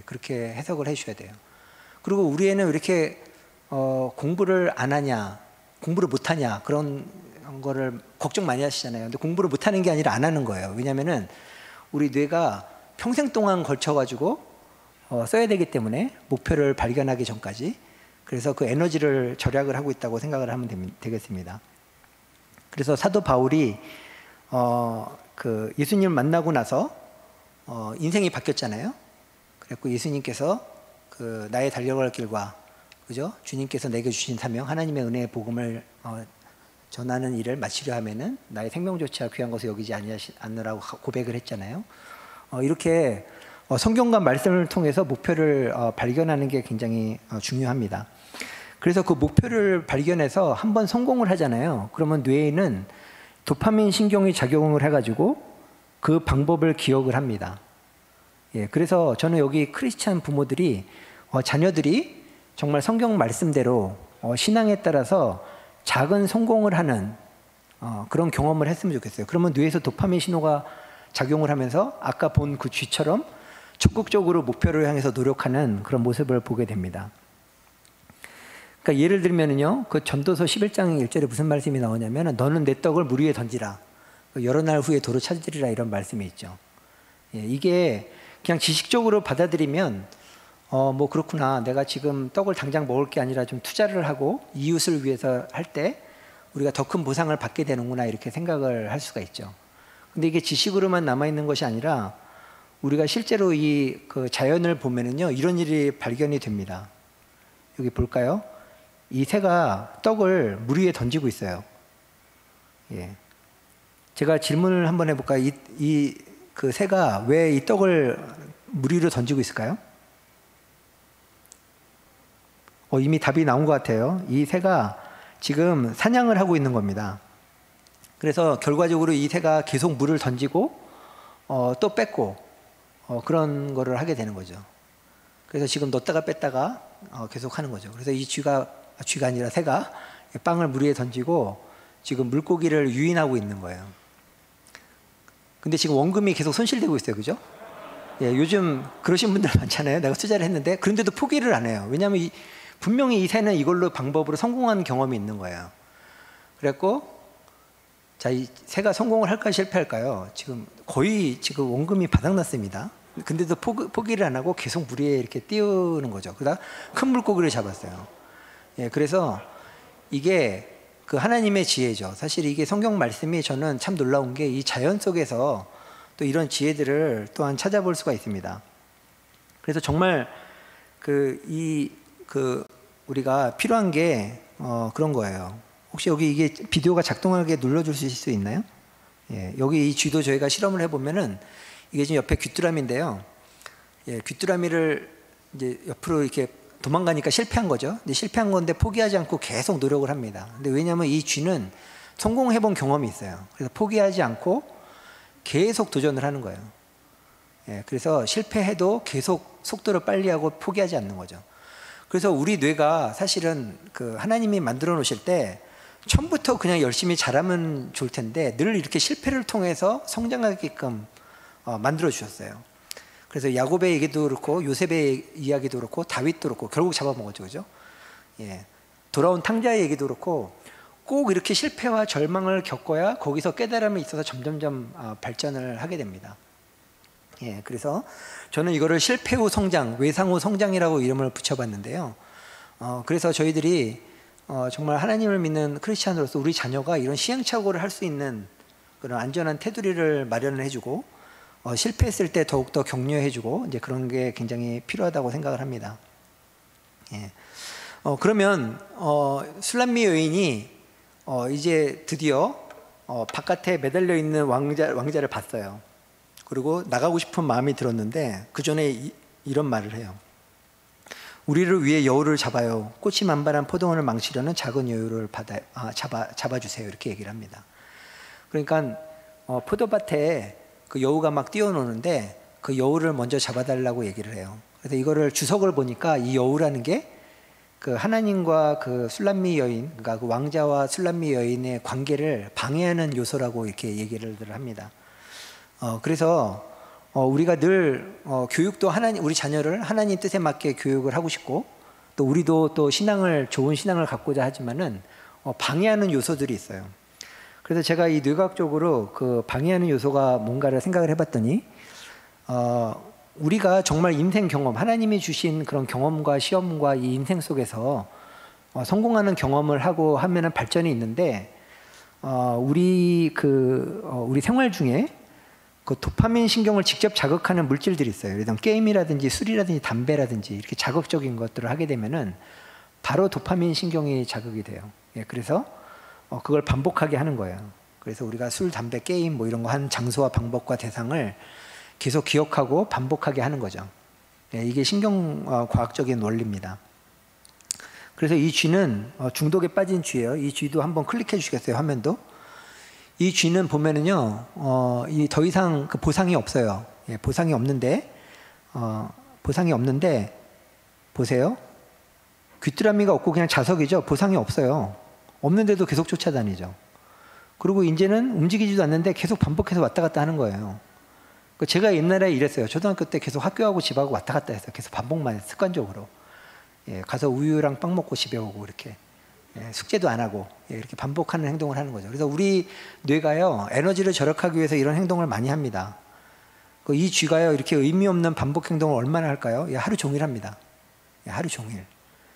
그렇게 해석을 해주셔야 돼요. 그리고 우리 애는 왜 이렇게 공부를 안 하냐, 공부를 못 하냐 그런 거를 걱정 많이 하시잖아요. 근데 공부를 못 하는 게 아니라 안 하는 거예요. 왜냐하면은 우리 뇌가 평생 동안 걸쳐가지고 써야 되기 때문에 목표를 발견하기 전까지 그래서 그 에너지를 절약을 하고 있다고 생각을 하면 되겠습니다. 그래서 사도 바울이 그 예수님을 만나고 나서 인생이 바뀌었잖아요. 그래서 예수님께서 그 나의 달려갈 길과 그죠? 주님께서 내게 주신 사명, 하나님의 은혜의 복음을 전하는 일을 마치려 하면은 나의 생명조차 귀한 것을 여기지 않느라고 고백을 했잖아요. 이렇게 성경과 말씀을 통해서 목표를 발견하는 게 굉장히 중요합니다. 그래서 그 목표를 발견해서 한번 성공을 하잖아요. 그러면 뇌에는 도파민 신경이 작용을 해가지고 그 방법을 기억을 합니다. 예, 그래서 저는 여기 크리스찬 부모들이 자녀들이 정말 성경 말씀대로 신앙에 따라서 작은 성공을 하는 그런 경험을 했으면 좋겠어요. 그러면 뇌에서 도파민 신호가 작용을 하면서 아까 본 그 쥐처럼 적극적으로 목표를 향해서 노력하는 그런 모습을 보게 됩니다. 그러니까 예를 들면은요, 그 전도서 11장 1절에 무슨 말씀이 나오냐면 너는 내 떡을 물 위에 던지라. 여러 날 후에 도로 찾으리라 이런 말씀이 있죠. 예, 이게 그냥 지식적으로 받아들이면 뭐 그렇구나. 내가 지금 떡을 당장 먹을 게 아니라 좀 투자를 하고 이웃을 위해서 할 때 우리가 더 큰 보상을 받게 되는구나 이렇게 생각을 할 수가 있죠. 근데 이게 지식으로만 남아있는 것이 아니라 우리가 실제로 이 그 자연을 보면은요 이런 일이 발견이 됩니다. 여기 볼까요? 이 새가 떡을 물 위에 던지고 있어요. 예. 제가 질문을 한번 해볼까요? 그 새가 왜 이 떡을 물 위로 던지고 있을까요? 이미 답이 나온 것 같아요. 이 새가 지금 사냥을 하고 있는 겁니다. 그래서 결과적으로 이 새가 계속 물을 던지고 또 뺏고 그런 거를 하게 되는 거죠. 그래서 지금 넣었다가 뺐다가 계속 하는 거죠. 그래서 이 쥐가 아니라 새가 빵을 물 위에 던지고 지금 물고기를 유인하고 있는 거예요. 근데 지금 원금이 계속 손실되고 있어요. 그죠? 예, 요즘 그러신 분들 많잖아요. 내가 투자를 했는데 그런데도 포기를 안 해요. 왜냐하면 분명히 이 새는 이걸로 방법으로 성공한 경험이 있는 거예요. 그랬고 자, 이 새가 성공을 할까요? 실패할까요? 지금 거의 지금 원금이 바닥났습니다. 근데도 포기를 안 하고 계속 물 위에 이렇게 띄우는 거죠. 그러다 큰 물고기를 잡았어요. 예, 그래서 이게 그 하나님의 지혜죠. 사실 이게 성경 말씀이 저는 참 놀라운 게 이 자연 속에서 또 이런 지혜들을 또한 찾아볼 수가 있습니다. 그래서 정말 우리가 필요한 게 그런 거예요. 혹시 여기 이게 비디오가 작동하게 눌러줄 수 있나요? 예, 여기 이 쥐도 저희가 실험을 해보면은 이게 지금 옆에 귀뚜라미인데요. 예, 귀뚜라미를 이제 옆으로 이렇게 도망가니까 실패한 거죠. 근데 실패한 건데 포기하지 않고 계속 노력을 합니다. 근데 왜냐하면 이 쥐는 성공해본 경험이 있어요. 그래서 포기하지 않고 계속 도전을 하는 거예요. 예, 그래서 실패해도 계속 속도를 빨리 하고 포기하지 않는 거죠. 그래서 우리 뇌가 사실은 그 하나님이 만들어 놓으실 때 처음부터 그냥 열심히 잘하면 좋을 텐데 늘 이렇게 실패를 통해서 성장하게끔 만들어 주셨어요. 그래서 야곱의 얘기도 그렇고 요셉의 이야기도 그렇고 다윗도 그렇고 결국 잡아먹었죠, 그죠? 예, 돌아온 탕자의 얘기도 그렇고 꼭 이렇게 실패와 절망을 겪어야 거기서 깨달음이 있어서 점점점 발전을 하게 됩니다. 예, 그래서 저는 이거를 실패 후 성장, 외상 후 성장이라고 이름을 붙여봤는데요. 그래서 저희들이 정말 하나님을 믿는 크리스찬으로서 우리 자녀가 이런 시행착오를 할 수 있는 그런 안전한 테두리를 마련을 해주고 실패했을 때 더욱더 격려해주고 이제 그런 게 굉장히 필요하다고 생각을 합니다. 예. 그러면 술람미 여인이 이제 드디어 바깥에 매달려 있는 왕자를 봤어요. 그리고 나가고 싶은 마음이 들었는데 그 전에 이런 말을 해요. 우리를 위해 여우를 잡아요. 꽃이 만발한 포도원을 망치려는 작은 여우를 잡아주세요. 이렇게 얘기를 합니다. 그러니까 포도밭에 그 여우가 막 뛰어노는데 그 여우를 먼저 잡아달라고 얘기를 해요. 그래서 이거를 주석을 보니까 이 여우라는 게 그 하나님과 그 술람미 여인, 그러니까 그 왕자와 술람미 여인의 관계를 방해하는 요소라고 이렇게 얘기를 합니다. 그래서 우리가 늘 교육도 우리 자녀를 하나님 뜻에 맞게 교육을 하고 싶고 또 우리도 또 좋은 신앙을 갖고자 하지만은 방해하는 요소들이 있어요. 그래서 제가 이 뇌과학적으로 그 방해하는 요소가 뭔가를 생각을 해봤더니 우리가 정말 인생 경험, 하나님이 주신 그런 경험과 시험과 이 인생 속에서 성공하는 경험을 하고 하면은 발전이 있는데 우리 생활 중에 그 도파민 신경을 직접 자극하는 물질들이 있어요. 예를 들면 게임이라든지 술이라든지 담배라든지 이렇게 자극적인 것들을 하게 되면은 바로 도파민 신경이 자극이 돼요. 예, 그래서 그걸 반복하게 하는 거예요. 그래서 우리가 술, 담배, 게임 뭐 이런 거 한 장소와 방법과 대상을 계속 기억하고 반복하게 하는 거죠. 예, 이게 신경과학적인 원리입니다. 그래서 이 쥐는 중독에 빠진 쥐예요. 이 쥐도 한번 클릭해 주시겠어요, 화면도? 이 쥐는 보면은요, 더 이상 그 보상이 없어요. 예, 보상이 없는데, 보세요. 귀뚜라미가 없고 그냥 자석이죠. 보상이 없어요. 없는데도 계속 쫓아다니죠. 그리고 이제는 움직이지도 않는데 계속 반복해서 왔다 갔다 하는 거예요. 제가 옛날에 이랬어요. 초등학교 때 계속 학교하고 집하고 왔다 갔다 했어요. 계속 반복만 했어요. 습관적으로. 예, 가서 우유랑 빵 먹고 집에 오고 이렇게. 예, 숙제도 안 하고 이렇게 반복하는 행동을 하는 거죠. 그래서 우리 뇌가요, 에너지를 절약하기 위해서 이런 행동을 많이 합니다. 이 쥐가요, 이렇게 의미 없는 반복 행동을 얼마나 할까요? 예, 하루 종일 합니다. 예, 하루 종일.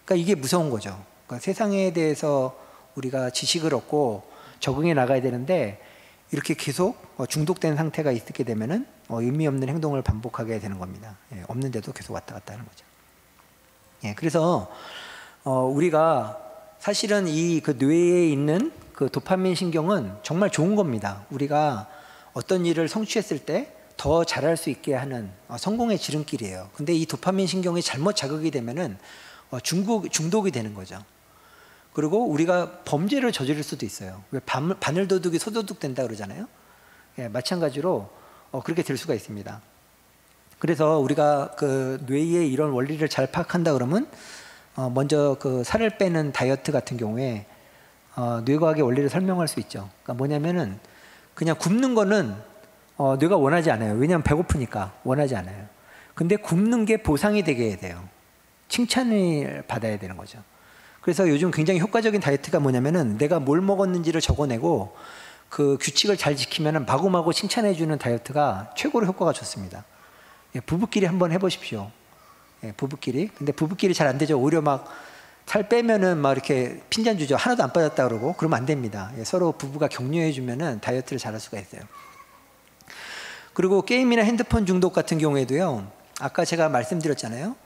그러니까 이게 무서운 거죠. 그러니까 세상에 대해서 우리가 지식을 얻고 적응해 나가야 되는데 이렇게 계속 중독된 상태가 있게 되면은 의미 없는 행동을 반복하게 되는 겁니다. 예, 없는데도 계속 왔다 갔다 하는 거죠. 예, 그래서 우리가 사실은 이 그 뇌에 있는 그 도파민 신경은 정말 좋은 겁니다. 우리가 어떤 일을 성취했을 때 더 잘할 수 있게 하는 성공의 지름길이에요. 근데 이 도파민 신경이 잘못 자극이 되면은 중독이 되는 거죠. 그리고 우리가 범죄를 저지를 수도 있어요. 왜 바늘도둑이 소도둑 된다 그러잖아요. 예, 마찬가지로 그렇게 될 수가 있습니다. 그래서 우리가 그 뇌의 이런 원리를 잘 파악한다 그러면 먼저 그 살을 빼는 다이어트 같은 경우에 뇌과학의 원리를 설명할 수 있죠. 그러니까 뭐냐면은 그냥 굶는 거는 뇌가 원하지 않아요. 왜냐하면 배고프니까 원하지 않아요. 근데 굶는 게 보상이 되게 해야 돼요. 칭찬을 받아야 되는 거죠. 그래서 요즘 굉장히 효과적인 다이어트가 뭐냐면은 내가 뭘 먹었는지를 적어내고 그 규칙을 잘 지키면은 마구마구 칭찬해주는 다이어트가 최고로 효과가 좋습니다. 예, 부부끼리 한번 해보십시오. 예, 부부끼리. 근데 부부끼리 잘 안 되죠. 오히려 막 살 빼면은 막 이렇게 핀잔 주죠. 하나도 안 빠졌다 그러고 그러면 안 됩니다. 예, 서로 부부가 격려해주면은 다이어트를 잘할 수가 있어요. 그리고 게임이나 핸드폰 중독 같은 경우에도요. 아까 제가 말씀드렸잖아요.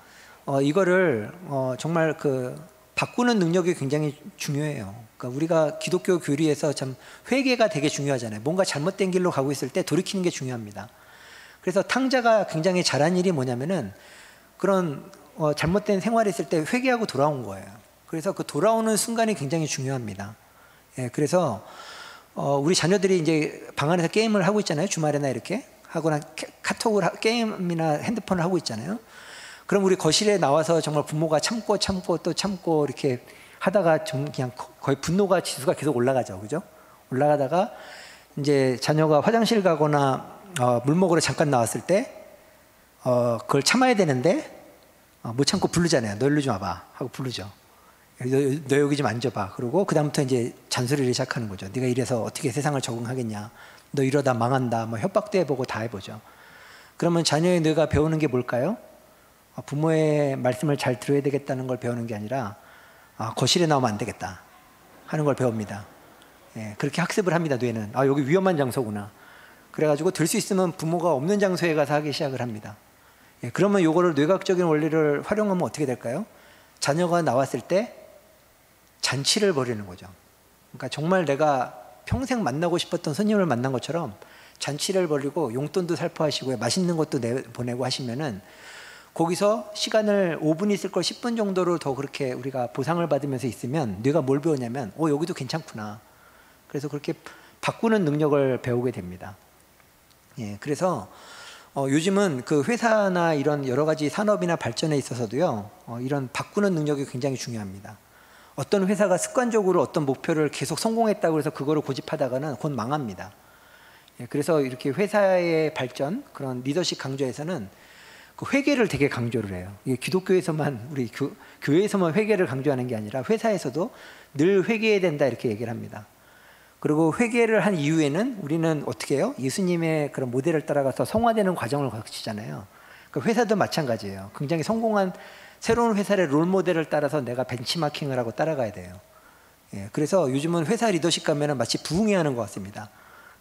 이거를 정말 그 바꾸는 능력이 굉장히 중요해요. 그러니까 우리가 기독교 교리에서 참 회개가 되게 중요하잖아요. 뭔가 잘못된 길로 가고 있을 때 돌이키는 게 중요합니다. 그래서 탕자가 굉장히 잘한 일이 뭐냐면은 그런 잘못된 생활이 있을 때 회개하고 돌아온 거예요. 그래서 그 돌아오는 순간이 굉장히 중요합니다. 예, 그래서 우리 자녀들이 이제 방 안에서 게임을 하고 있잖아요. 주말에나 이렇게 하거나 카톡을 게임이나 핸드폰을 하고 있잖아요. 그럼 우리 거실에 나와서 정말 부모가 참고 또 참고 이렇게 하다가 좀 그냥 거의 분노가 지수가 계속 올라가죠, 그죠? 올라가다가 이제 자녀가 화장실 가거나 물 먹으러 잠깐 나왔을 때 그걸 참아야 되는데 못 참고 부르잖아요. 너 일로 좀 와봐 하고 부르죠. 너 여기 좀 앉아봐. 그러고 그 다음부터 이제 잔소리를 시작하는 거죠. 네가 이래서 어떻게 세상을 적응하겠냐, 너 이러다 망한다, 뭐 협박도 해보고 다 해보죠. 그러면 자녀의 뇌가 배우는 게 뭘까요? 부모의 말씀을 잘 들어야 되겠다는 걸 배우는 게 아니라 거실에 나오면 안 되겠다 하는 걸 배웁니다. 예, 그렇게 학습을 합니다. 뇌는 여기 위험한 장소구나. 그래가지고 될 수 있으면 부모가 없는 장소에 가서 하기 시작을 합니다. 예, 그러면 이거를 뇌과학적인 원리를 활용하면 어떻게 될까요? 자녀가 나왔을 때 잔치를 벌이는 거죠. 그러니까 정말 내가 평생 만나고 싶었던 손님을 만난 것처럼 잔치를 벌이고 용돈도 살포하시고 맛있는 것도 보내고 하시면은 거기서 시간을 5분 있을 걸 10분 정도로 더 그렇게 우리가 보상을 받으면서 있으면 뇌가 뭘 배우냐면 여기도 괜찮구나. 그래서 그렇게 바꾸는 능력을 배우게 됩니다. 예, 그래서 요즘은 그 회사나 이런 여러 가지 산업이나 발전에 있어서도요, 이런 바꾸는 능력이 굉장히 중요합니다. 어떤 회사가 습관적으로 어떤 목표를 계속 성공했다고 해서 그거를 고집하다가는 곧 망합니다. 예, 그래서 이렇게 회사의 발전, 그런 리더십 강조에서는 그 회계를 되게 강조를 해요. 이게 기독교에서만, 우리 교회에서만 회계를 강조하는 게 아니라 회사에서도 늘 회계해야 된다 이렇게 얘기를 합니다. 그리고 회개를 한 이후에는 우리는 어떻게 해요? 예수님의 그런 모델을 따라가서 성화되는 과정을 거치잖아요. 그러니까 회사도 마찬가지예요. 굉장히 성공한 새로운 회사의 롤모델을 따라서 내가 벤치마킹을 하고 따라가야 돼요. 예, 그래서 요즘은 회사 리더십 가면은 마치 부흥회하는 것 같습니다.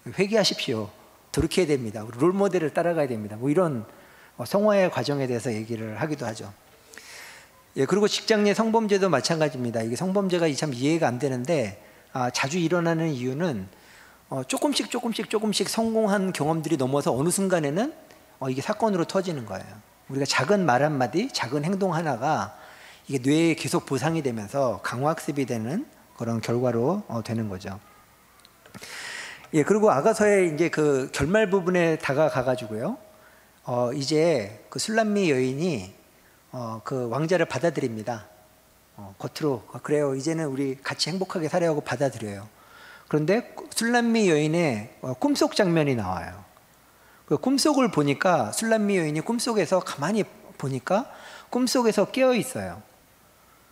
회개하십시오. 돌이켜야 됩니다. 롤모델을 따라가야 됩니다. 뭐 이런 성화의 과정에 대해서 얘기를 하기도 하죠. 예, 그리고 직장 내 성범죄도 마찬가지입니다. 이게 성범죄가 참 이해가 안 되는데 자주 일어나는 이유는 조금씩 성공한 경험들이 넘어서 어느 순간에는 이게 사건으로 터지는 거예요. 우리가 작은 말 한마디, 작은 행동 하나가 이게 뇌에 계속 보상이 되면서 강화학습이 되는 그런 결과로 되는 거죠. 예, 그리고 아가서의 이제 그 결말 부분에 다가가가지고요, 이제 그 술람미 여인이 그 왕자를 받아들입니다. 겉으로 그래요, 이제는 우리 같이 행복하게 살아야하고 받아들여요. 그런데 술람미 여인의 꿈속 장면이 나와요. 그 꿈속을 보니까 술람미 여인이 꿈속에서 가만히 보니까 꿈속에서 깨어 있어요.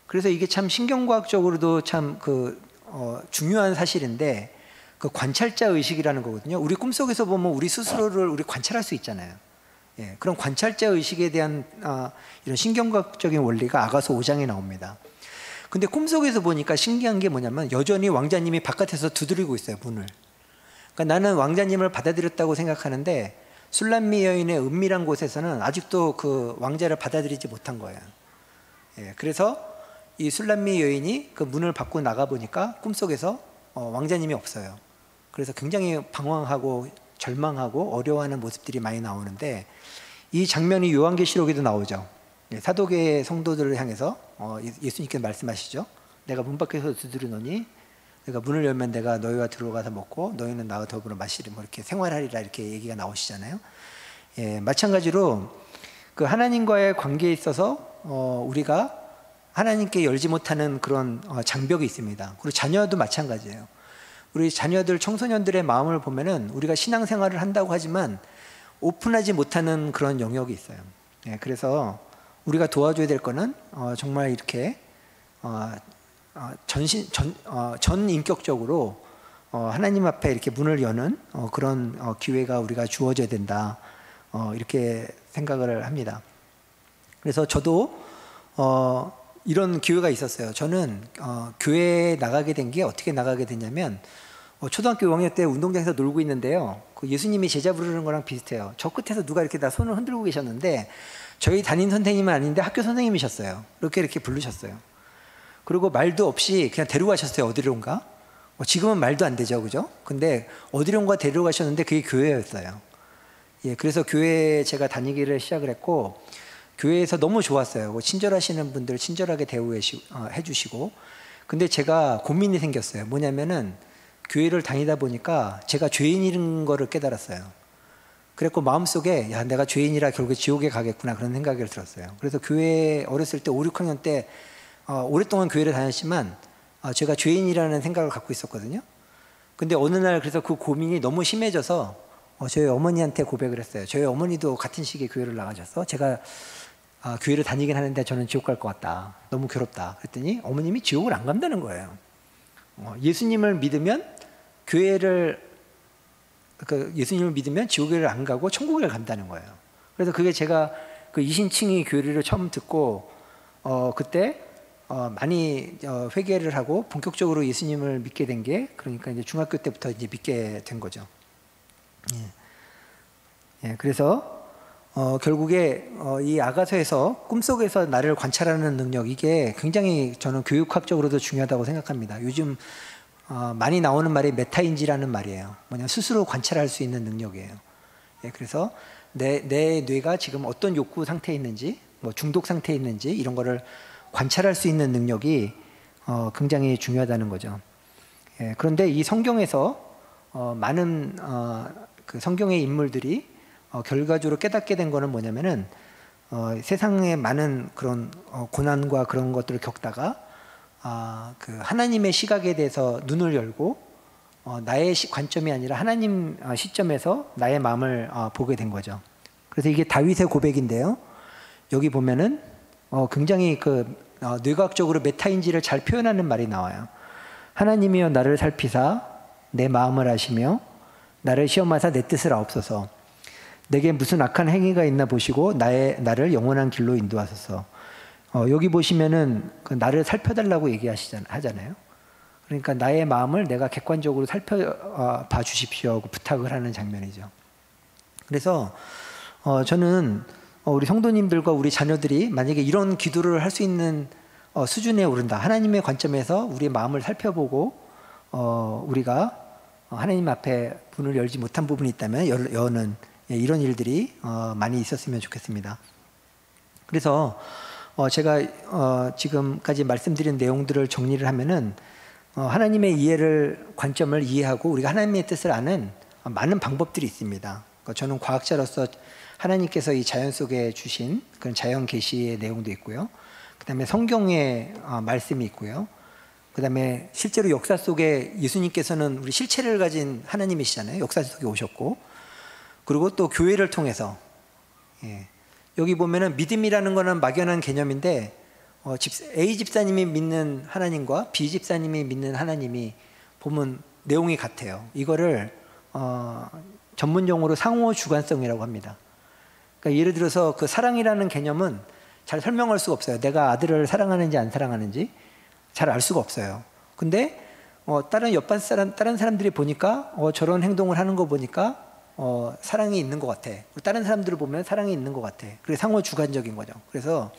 그래서 이게 참 신경과학적으로도 참 중요한 사실인데, 그 관찰자 의식이라는 거거든요. 우리 꿈속에서 보면 우리 스스로를 우리 관찰할 수 있잖아요. 예, 그런 관찰자 의식에 대한 이런 신경과학적인 원리가 아가서 5장에 나옵니다. 근데 꿈속에서 보니까 신기한 게 뭐냐면 여전히 왕자님이 바깥에서 두드리고 있어요, 문을. 그러니까 나는 왕자님을 받아들였다고 생각하는데 술람미 여인의 은밀한 곳에서는 아직도 그 왕자를 받아들이지 못한 거예요. 예, 그래서 이 술람미 여인이 그 문을 밖으로 나가 보니까 꿈속에서 왕자님이 없어요. 그래서 굉장히 방황하고 절망하고 어려워하는 모습들이 많이 나오는데, 이 장면이 요한계시록에도 나오죠. 사도계의 성도들을 향해서 예수님께서 말씀하시죠. 내가 문 밖에서 두드리노니 내가 문을 열면 내가 너희와 들어가서 먹고 너희는 나와 더불어 마시리, 뭐 이렇게 생활하리라, 이렇게 얘기가 나오시잖아요. 예, 마찬가지로 그 하나님과의 관계에 있어서 우리가 하나님께 열지 못하는 그런 장벽이 있습니다. 그리고 자녀도 마찬가지예요. 우리 자녀들, 청소년들의 마음을 보면은 우리가 신앙생활을 한다고 하지만 오픈하지 못하는 그런 영역이 있어요. 예, 그래서 우리가 도와줘야 될 거는 정말 이렇게 전인격적으로 하나님 앞에 이렇게 문을 여는 그런 기회가 우리가 주어져야 된다, 이렇게 생각을 합니다. 그래서 저도 이런 기회가 있었어요. 저는 교회에 나가게 된 게 어떻게 나가게 됐냐면, 초등학교 5학년 때 운동장에서 놀고 있는데요, 그 예수님이 제자 부르는 거랑 비슷해요. 저 끝에서 누가 이렇게 다 손을 흔들고 계셨는데 저희 담임 선생님은 아닌데 학교 선생님이셨어요. 이렇게 부르셨어요. 그리고 말도 없이 그냥 데려가셨어요. 어디론가. 지금은 말도 안 되죠, 그죠? 근데 어디론가 데려가셨는데 그게 교회였어요. 예, 그래서 교회에 제가 다니기를 시작을 했고, 교회에서 너무 좋았어요. 친절하시는 분들 친절하게 대우해 주시고. 근데 제가 고민이 생겼어요. 뭐냐면은 교회를 다니다 보니까 제가 죄인인 거를 깨달았어요. 그랬고 마음속에 야, 내가 죄인이라 결국에 지옥에 가겠구나, 그런 생각이 들었어요. 그래서 교회 어렸을 때 5, 6학년 때 오랫동안 교회를 다녔지만 제가 죄인이라는 생각을 갖고 있었거든요. 근데 어느 날 그래서 그 고민이 너무 심해져서 저희 어머니한테 고백을 했어요. 저희 어머니도 같은 시기에 교회를 나가셔서 제가 교회를 다니긴 하는데 저는 지옥 갈 것 같다. 너무 괴롭다. 그랬더니 어머님이 지옥을 안 간다는 거예요. 예수님을 믿으면 예수님을 믿으면 지옥을 안 가고 천국을 간다는 거예요. 그래서 그게 제가 그 이신칭의 교리를 처음 듣고 그때 많이 회개를 하고 본격적으로 예수님을 믿게 된 게 그러니까 이제 중학교 때부터 이제 믿게 된 거죠. 그래서 결국에 이 아가서에서 꿈속에서 나를 관찰하는 능력, 이게 굉장히 저는 교육학적으로도 중요하다고 생각합니다. 요즘 많이 나오는 말이 메타인지라는 말이에요. 뭐냐, 스스로 관찰할 수 있는 능력이에요. 그래서 내 뇌가 지금 어떤 욕구 상태에 있는지, 뭐 중독 상태에 있는지 이런 거를 관찰할 수 있는 능력이 굉장히 중요하다는 거죠. 그런데 이 성경에서 많은 그 성경의 인물들이 결과적으로 깨닫게 된 거는 뭐냐면은 세상에 많은 그런 고난과 그런 것들을 겪다가 그 하나님의 시각에 대해서 눈을 열고 나의 관점이 아니라 하나님 시점에서 나의 마음을 보게 된 거죠. 그래서 이게 다윗의 고백인데요. 여기 보면은 굉장히 그 뇌과학적으로 메타인지를 잘 표현하는 말이 나와요. 하나님이여 나를 살피사 내 마음을 아시며 나를 시험하사 내 뜻을 아옵소서. 내게 무슨 악한 행위가 있나 보시고 나를 영원한 길로 인도하소서. 여기 보시면은 그 나를 살펴달라고 하잖아요. 그러니까 나의 마음을 내가 객관적으로 살펴봐 주십시오 하고 부탁을 하는 장면이죠. 그래서 저는 우리 성도님들과 우리 자녀들이 만약에 이런 기도를 할 수 있는 수준에 오른다. 하나님의 관점에서 우리의 마음을 살펴보고 우리가 하나님 앞에 문을 열지 못한 부분이 있다면 여는 이런 일들이 많이 있었으면 좋겠습니다. 그래서 제가 지금까지 말씀드린 내용들을 정리를 하면은 하나님의 관점을 이해하고 우리가 하나님의 뜻을 아는 많은 방법들이 있습니다. 저는 과학자로서 하나님께서 이 자연 속에 주신 그런 자연 계시의 내용도 있고요. 그 다음에 성경의 말씀이 있고요. 그 다음에 실제로 역사 속에 예수님께서는 우리 실체를 가진 하나님이시잖아요. 역사 속에 오셨고, 그리고 또 교회를 통해서 여기 보면은 믿음이라는 거는 막연한 개념인데 A 집사님이 믿는 하나님과 B 집사님이 믿는 하나님이 보면 내용이 같아요. 이거를 전문용어로 상호 주관성이라고 합니다. 그러니까 예를 들어서 그 사랑이라는 개념은 잘 설명할 수가 없어요. 내가 아들을 사랑하는지 안 사랑하는지 잘 알 수가 없어요. 근데 다른 사람들이 보니까 저런 행동을 하는 거 보니까 사랑이 있는 것 같아. 다른 사람들을 보면 사랑이 있는 것 같아. 그게 상호 주관적인 거죠. 그래서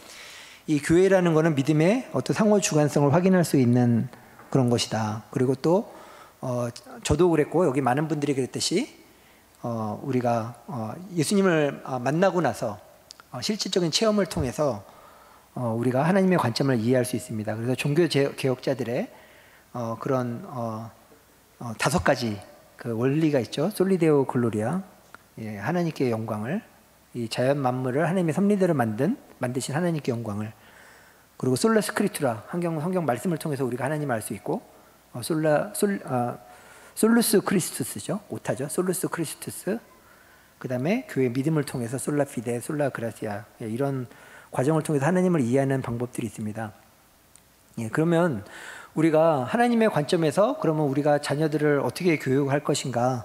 이 교회라는 거는 믿음의 어떤 상호 주관성을 확인할 수 있는 그런 것이다. 그리고 또 저도 그랬고 여기 많은 분들이 그랬듯이 우리가 예수님을 만나고 나서 실질적인 체험을 통해서 우리가 하나님의 관점을 이해할 수 있습니다. 그래서 종교 개혁자들의 그런 5가지 그 원리가 있죠. 솔리데오 글로리아, 하나님께 영광을, 이 자연 만물을 하나님의 섭리대로 만드신 하나님께 영광을, 그리고 솔라 스크리투라, 성경 말씀을 통해서 우리가 하나님을 알 수 있고, 솔루스 크리스투스죠. 오타죠. 솔루스 크리스투스. 그 다음에 교회 믿음을 통해서 솔라 피데, 솔라 그라시아, 이런 과정을 통해서 하나님을 이해하는 방법들이 있습니다. 그러면 우리가 하나님의 관점에서 그러면 우리가 자녀들을 어떻게 교육할 것인가,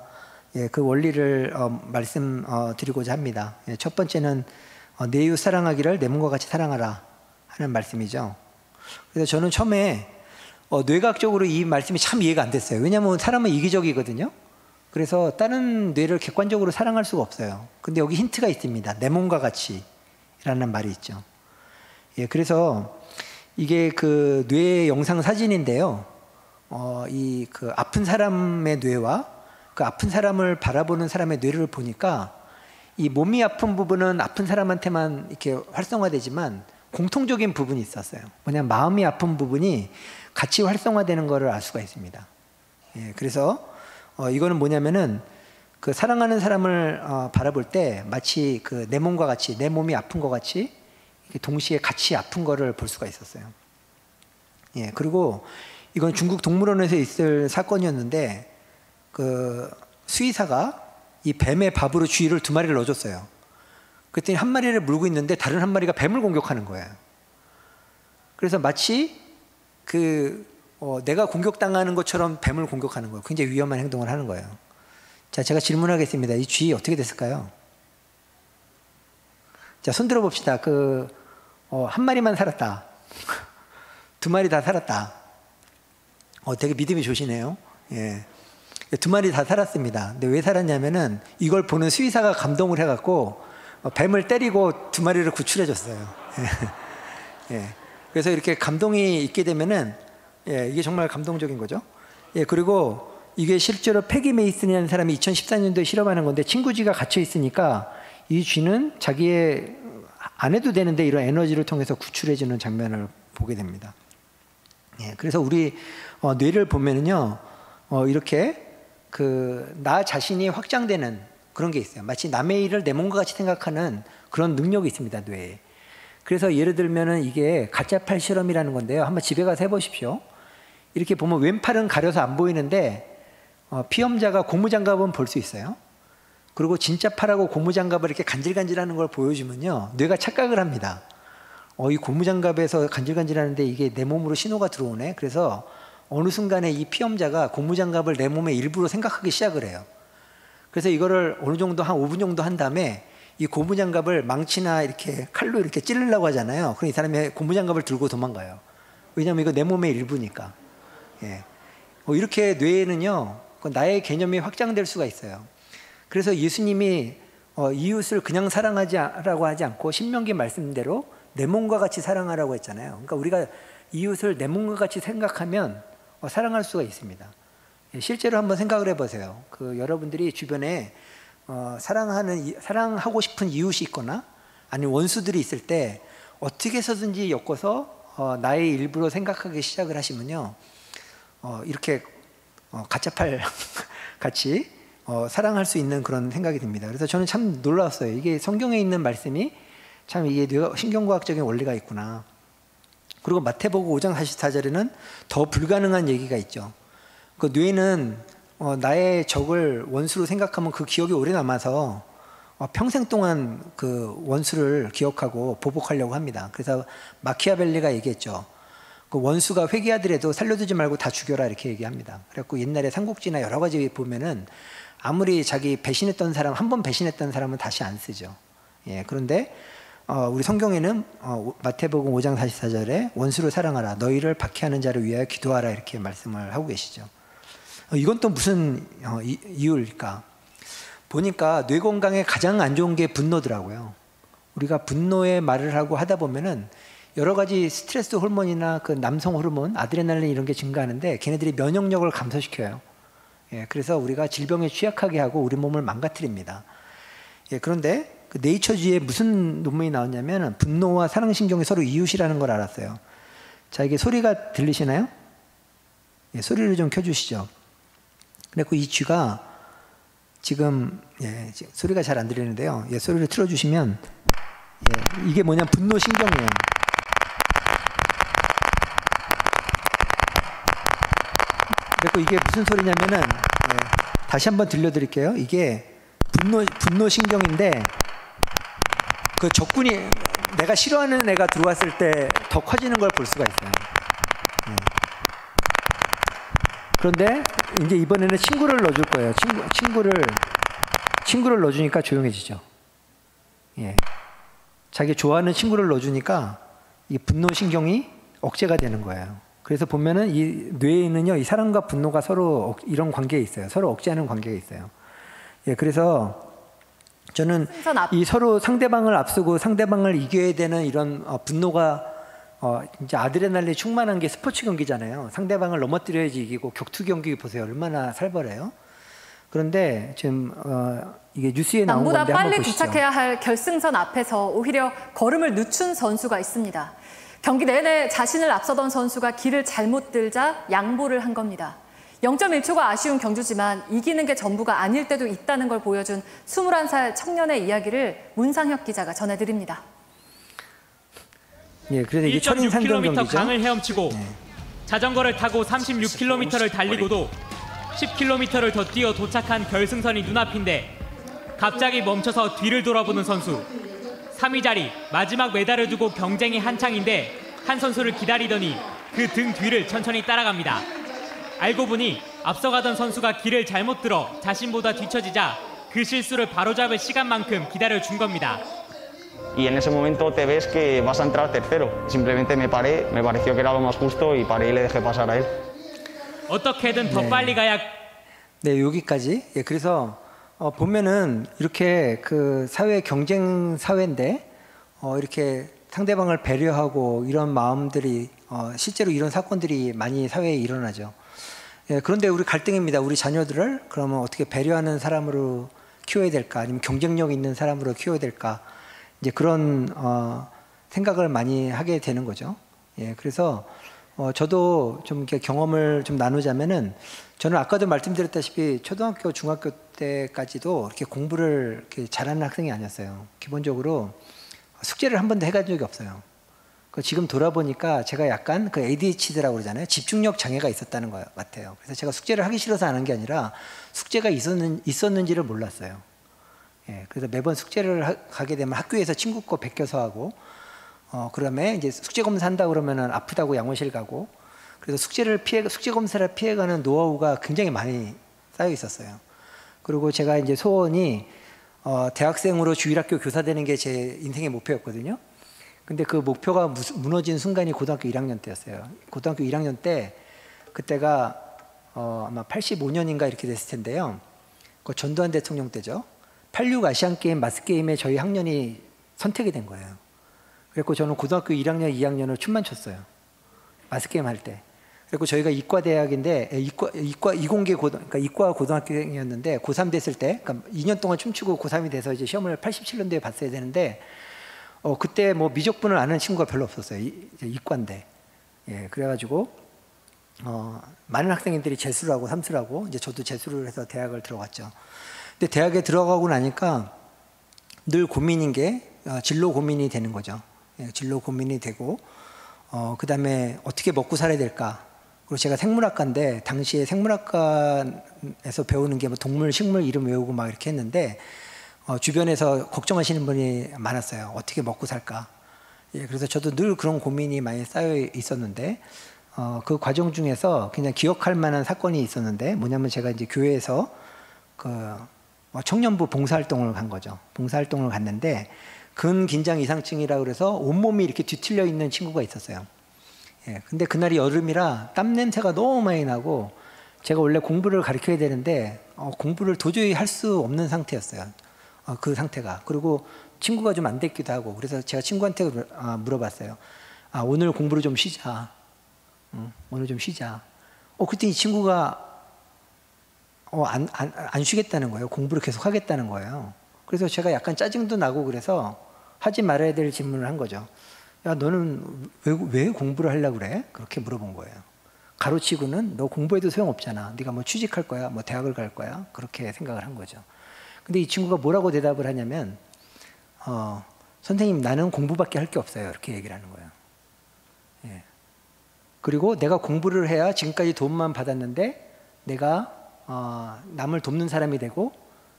그 원리를 말씀드리고자 합니다. 첫 번째는 내 이웃 사랑하기를 내 몸과 같이 사랑하라 하는 말씀이죠. 그래서 저는 처음에 뇌과학적으로 이 말씀이 참 이해가 안 됐어요. 왜냐하면 사람은 이기적이거든요. 그래서 다른 뇌를 객관적으로 사랑할 수가 없어요. 근데 여기 힌트가 있습니다. 내 몸과 같이 라는 말이 있죠. 그래서 이게 그 뇌 영상 사진인데요. 이 그 아픈 사람의 뇌와 그 아픈 사람을 바라보는 사람의 뇌를 보니까 이 몸이 아픈 부분은 아픈 사람한테만 이렇게 활성화되지만 공통적인 부분이 있었어요. 뭐냐면 마음이 아픈 부분이 같이 활성화되는 것을 알 수가 있습니다. 그래서 이거는 뭐냐면은 그 사랑하는 사람을 바라볼 때 마치 그 내 몸과 같이, 내 몸이 아픈 것 같이 동시에 같이 아픈 거를 볼 수가 있었어요. 예, 그리고 이건 중국 동물원에서 있을 사건이었는데 그 수의사가 이 뱀의 밥으로 쥐를 2마리를 넣어줬어요. 그랬더니 한 마리를 물고 있는데 다른 한 마리가 뱀을 공격하는 거예요. 그래서 마치 내가 공격당하는 것처럼 뱀을 공격하는 거예요. 굉장히 위험한 행동을 하는 거예요. 자, 제가 질문하겠습니다. 이 쥐 어떻게 됐을까요? 자, 손 들어 봅시다. 한 마리만 살았다. 2마리 다 살았다. 되게 믿음이 좋으시네요. 예. 2마리 다 살았습니다. 근데 왜 살았냐면은 이걸 보는 수의사가 감동을 해갖고 뱀을 때리고 2마리를 구출해 줬어요. 예. 예. 그래서 이렇게 감동이 있게 되면은 예, 이게 정말 감동적인 거죠. 예, 그리고 이게 실제로 패기 메이슨이라는 사람이 2014년도에 실험하는 건데 친구 쥐가 갇혀 있으니까 이 쥐는 자기의 안 해도 되는데 이런 에너지를 통해서 구출해주는 장면을 보게 됩니다. 예, 그래서 우리 뇌를 보면은요, 이렇게 나 자신이 확장되는 그런 게 있어요. 마치 남의 일을 내 몸과 같이 생각하는 그런 능력이 있습니다, 뇌에. 그래서 예를 들면은 이게 가짜팔 실험이라는 건데요. 한번 집에 가서 해보십시오. 이렇게 보면 왼팔은 가려서 안 보이는데 피험자가 고무장갑은 볼 수 있어요. 그리고 진짜 팔하고 고무장갑을 이렇게 간질간질하는 걸 보여주면요, 뇌가 착각을 합니다. 이 고무장갑에서 간질간질하는데 이게 내 몸으로 신호가 들어오네. 그래서 어느 순간에 이 피험자가 고무장갑을 내 몸의 일부로 생각하기 시작을 해요. 그래서 이거를 어느 정도 한 5분 정도 한 다음에 이 고무장갑을 망치나 이렇게 칼로 이렇게 찌르려고 하잖아요. 그럼 이 사람이 고무장갑을 들고 도망가요. 왜냐하면 이거 내 몸의 일부니까. 예. 이렇게 뇌에는요, 나의 개념이 확장될 수가 있어요. 그래서 예수님이 이웃을 그냥 사랑하라고 하지 않고 신명기 말씀대로 내 몸과 같이 사랑하라고 했잖아요. 그러니까 우리가 이웃을 내 몸과 같이 생각하면 사랑할 수가 있습니다. 예, 실제로 한번 생각을 해보세요. 여러분들이 주변에 사랑하고 싶은 이웃이 있거나 아니면 원수들이 있을 때 어떻게 해서든지 엮어서 나의 일부로 생각하기 시작을 하시면요, 이렇게 가짜팔 같이 사랑할 수 있는 그런 생각이 듭니다. 그래서 저는 참 놀라웠어요. 이게 성경에 있는 말씀이 참 이게 신경과학적인 원리가 있구나. 그리고 마태복음 5장 44절에는 더 불가능한 얘기가 있죠. 그 뇌는 나의 적을 원수로 생각하면 그 기억이 오래 남아서 평생 동안 그 원수를 기억하고 보복하려고 합니다. 그래서 마키아벨리가 얘기했죠. 그 원수가 회개하더라도 살려두지 말고 다 죽여라, 이렇게 얘기합니다. 그래갖고 옛날에 삼국지나 여러 가지 보면은 아무리 자기 배신했던 사람, 한 번 배신했던 사람은 다시 안 쓰죠. 예, 그런데 우리 성경에는 마태복음 5장 44절에 원수를 사랑하라, 너희를 박해하는 자를 위하여 기도하라, 이렇게 말씀을 하고 계시죠. 이건 또 무슨 이유일까? 보니까 뇌 건강에 가장 안 좋은 게 분노더라고요. 우리가 분노의 말을 하고 하다 보면은 여러 가지 스트레스 호르몬이나 그 남성 호르몬, 아드레날린 이런 게 증가하는데 걔네들이 면역력을 감소시켜요. 예, 그래서 우리가 질병에 취약하게 하고 우리 몸을 망가뜨립니다. 예, 그런데 그 네이처지에 무슨 논문이 나왔냐면 분노와 사랑신경이 서로 이웃이라는 걸 알았어요. 자, 이게 소리가 들리시나요? 예, 소리를 좀 켜주시죠. 그리고 이 쥐가 지금 소리가 잘 안 들리는데요. 예, 소리를 틀어주시면 이게 뭐냐, 분노신경이에요. 그리고 이게 무슨 소리냐면은 다시 한번 들려드릴게요. 이게 분노신경인데 그 적군이, 내가 싫어하는 애가 들어왔을 때 더 커지는 걸 볼 수가 있어요. 그런데 이제 이번에는 친구를 넣어줄 거예요. 친구를 넣어주니까 조용해지죠. 예. 자기 좋아하는 친구를 넣어주니까 이 분노신경이 억제가 되는 거예요. 그래서 보면은 이 뇌에는요, 이 사랑과 분노가 서로 이런 관계에 있어요. 서로 억제하는 관계가 있어요. 예, 그래서 저는 이 서로 상대방을 앞서고 상대방을 이겨야 되는 이런 분노가 이제 아드레날린이 충만한 게 스포츠 경기잖아요. 상대방을 넘어뜨려야지 이기고, 격투 경기 보세요. 얼마나 살벌해요. 그런데 지금 이게 뉴스에 나온 건데 남보다 한번 빨리 보시죠. 도착해야 할 결승선 앞에서 오히려 걸음을 늦춘 선수가 있습니다. 경기 내내 자신을 앞서던 선수가 길을 잘못 들자 양보를 한 겁니다. 0.1초가 아쉬운 경주지만 이기는 게 전부가 아닐 때도 있다는 걸 보여준 21살 청년의 이야기를 문상혁 기자가 전해드립니다. 예, 그래서 이게 철인 상경 경기죠. 강을 헤엄치고 자전거를 타고 36km를 달리고도 10km를 더 뛰어 도착한 결승선이 눈앞인데 갑자기 멈춰서 뒤를 돌아보는 선수. 3위 자리 마지막 메달을 두고 경쟁이 한창인데 한 선수를 기다리더니 그 등 뒤를 천천히 따라갑니다. 알고 보니 앞서가던 선수가 길을 잘못 들어 자신보다 뒤처지자 그 실수를 바로잡을 시간만큼 기다려준 겁니다. Y en ese momento te ves que vas a entrar tercero. Simplemente me paré, me pareció que era lo más justo y paré y le dejé pasar a él. 어떻게든 더 빨리 가야. 네, 여기까지. 예, 그래서 보면은 이렇게 그 사회 경쟁 사회인데 이렇게 상대방을 배려하고 이런 마음들이 실제로 이런 사건들이 많이 사회에 일어나죠. 예, 그런데 우리 갈등입니다. 우리 자녀들을 그러면 어떻게 배려하는 사람으로 키워야 될까, 아니면 경쟁력 있는 사람으로 키워야 될까, 이제 그런 생각을 많이 하게 되는 거죠. 예, 그래서 저도 좀 이렇게 경험을 좀 나누자면은, 저는 아까도 말씀드렸다시피 초등학교, 중학교 때까지도 이렇게 공부를 이렇게 잘하는 학생이 아니었어요. 기본적으로 숙제를 한 번도 해간 적이 없어요. 지금 돌아보니까 제가 약간 그 ADHD라고 그러잖아요. 집중력 장애가 있었다는 것 같아요. 그래서 제가 숙제를 하기 싫어서 안 한 게 아니라 숙제가 있었는지를 몰랐어요. 예, 그래서 매번 숙제를 가게 되면 학교에서 친구 거 베껴서 하고, 그다음에 이제 숙제 검사한다 그러면은 아프다고 양호실 가고, 그래서 숙제 검사를 피해가는 노하우가 굉장히 많이 쌓여 있었어요. 그리고 제가 이제 소원이 대학생으로 주일학교 교사 되는 게 제 인생의 목표였거든요. 근데 그 목표가 무너진 순간이 고등학교 1학년 때였어요. 고등학교 1학년 때, 그때가 아마 85년인가 이렇게 됐을 텐데요. 그 전두환 대통령 때죠. 86 아시안게임 마스게임에 저희 학년이 선택이 된 거예요. 그래서 저는 고등학교 1학년, 2학년을 춤만 췄어요. 마스게임 할 때. 그리고 저희가 이과대학인데, 그러니까 이과 고등학교였는데, 고3 됐을 때, 그러니까 2년 동안 춤추고 고3이 돼서 이제 시험을 87년도에 봤어야 되는데, 그때 뭐 미적분을 아는 친구가 별로 없었어요. 이과인데. 예, 그래가지고, 많은 학생들이 재수를 하고 삼수를 하고, 이제 저도 재수를 해서 대학을 들어갔죠. 근데 대학에 들어가고 나니까 늘 고민인 게, 진로 고민이 되는 거죠. 예, 진로 고민이 되고, 그 다음에 어떻게 먹고 살아야 될까. 그리고 제가 생물학과인데, 당시에 생물학과에서 배우는 게 뭐 동물, 식물 이름 외우고 막 이렇게 했는데, 주변에서 걱정하시는 분이 많았어요. 어떻게 먹고 살까. 예, 그래서 저도 늘 그런 고민이 많이 쌓여 있었는데, 그 과정 중에서 그냥 기억할 만한 사건이 있었는데, 뭐냐면 제가 이제 교회에서 청년부 봉사활동을 간 거죠. 봉사활동을 갔는데, 근긴장 이상증이라고 그래서 온몸이 이렇게 뒤틀려 있는 친구가 있었어요. 예, 근데 그날이 여름이라 땀 냄새가 너무 많이 나고, 제가 원래 공부를 가르쳐야 되는데 공부를 도저히 할 수 없는 상태였어요. 그 상태가. 그리고 친구가 좀 안 됐기도 하고, 그래서 제가 친구한테 물어봤어요. 오늘 공부를 좀 쉬자. 오늘 좀 쉬자. 그때 이 친구가 안 쉬겠다는 거예요. 공부를 계속 하겠다는 거예요. 그래서 제가 약간 짜증도 나고, 그래서 하지 말아야 될 질문을 한 거죠. 야, 너는 왜 공부를 하려고 그래? 그렇게 물어본 거예요. 가로치고는 너 공부해도 소용없잖아. 네가 뭐 취직할 거야, 뭐 대학을 갈 거야. 그렇게 생각을 한 거죠. 근데 이 친구가 뭐라고 대답을 하냐면, 선생님, 나는 공부밖에 할 게 없어요. 이렇게 얘기를 하는 거예요. 예. 그리고 내가 공부를 해야 지금까지 돈만 받았는데, 내가 남을 돕는 사람이 되고,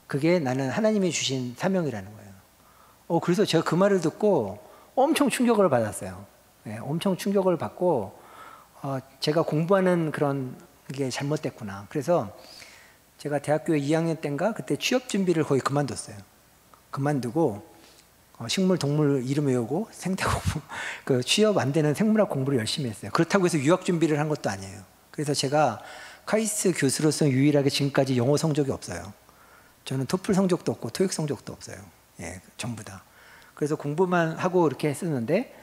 그게 나는 하나님이 주신 사명이라는 거예요. 그래서 제가 그 말을 듣고 엄청 충격을 받았어요. 예, 엄청 충격을 받고, 제가 공부하는 그런 게 잘못됐구나. 그래서 제가 대학교 2학년 때인가 그때 취업 준비를 거의 그만뒀어요. 그만두고 식물, 동물 이름 외우고 생태 공부, 그 취업 안 되는 생물학 공부를 열심히 했어요. 그렇다고 해서 유학 준비를 한 것도 아니에요. 그래서 제가 카이스트 교수로서 유일하게 지금까지 영어 성적이 없어요. 저는 토플 성적도 없고 토익 성적도 없어요. 예, 전부 다. 그래서 공부만 하고 이렇게 했었는데,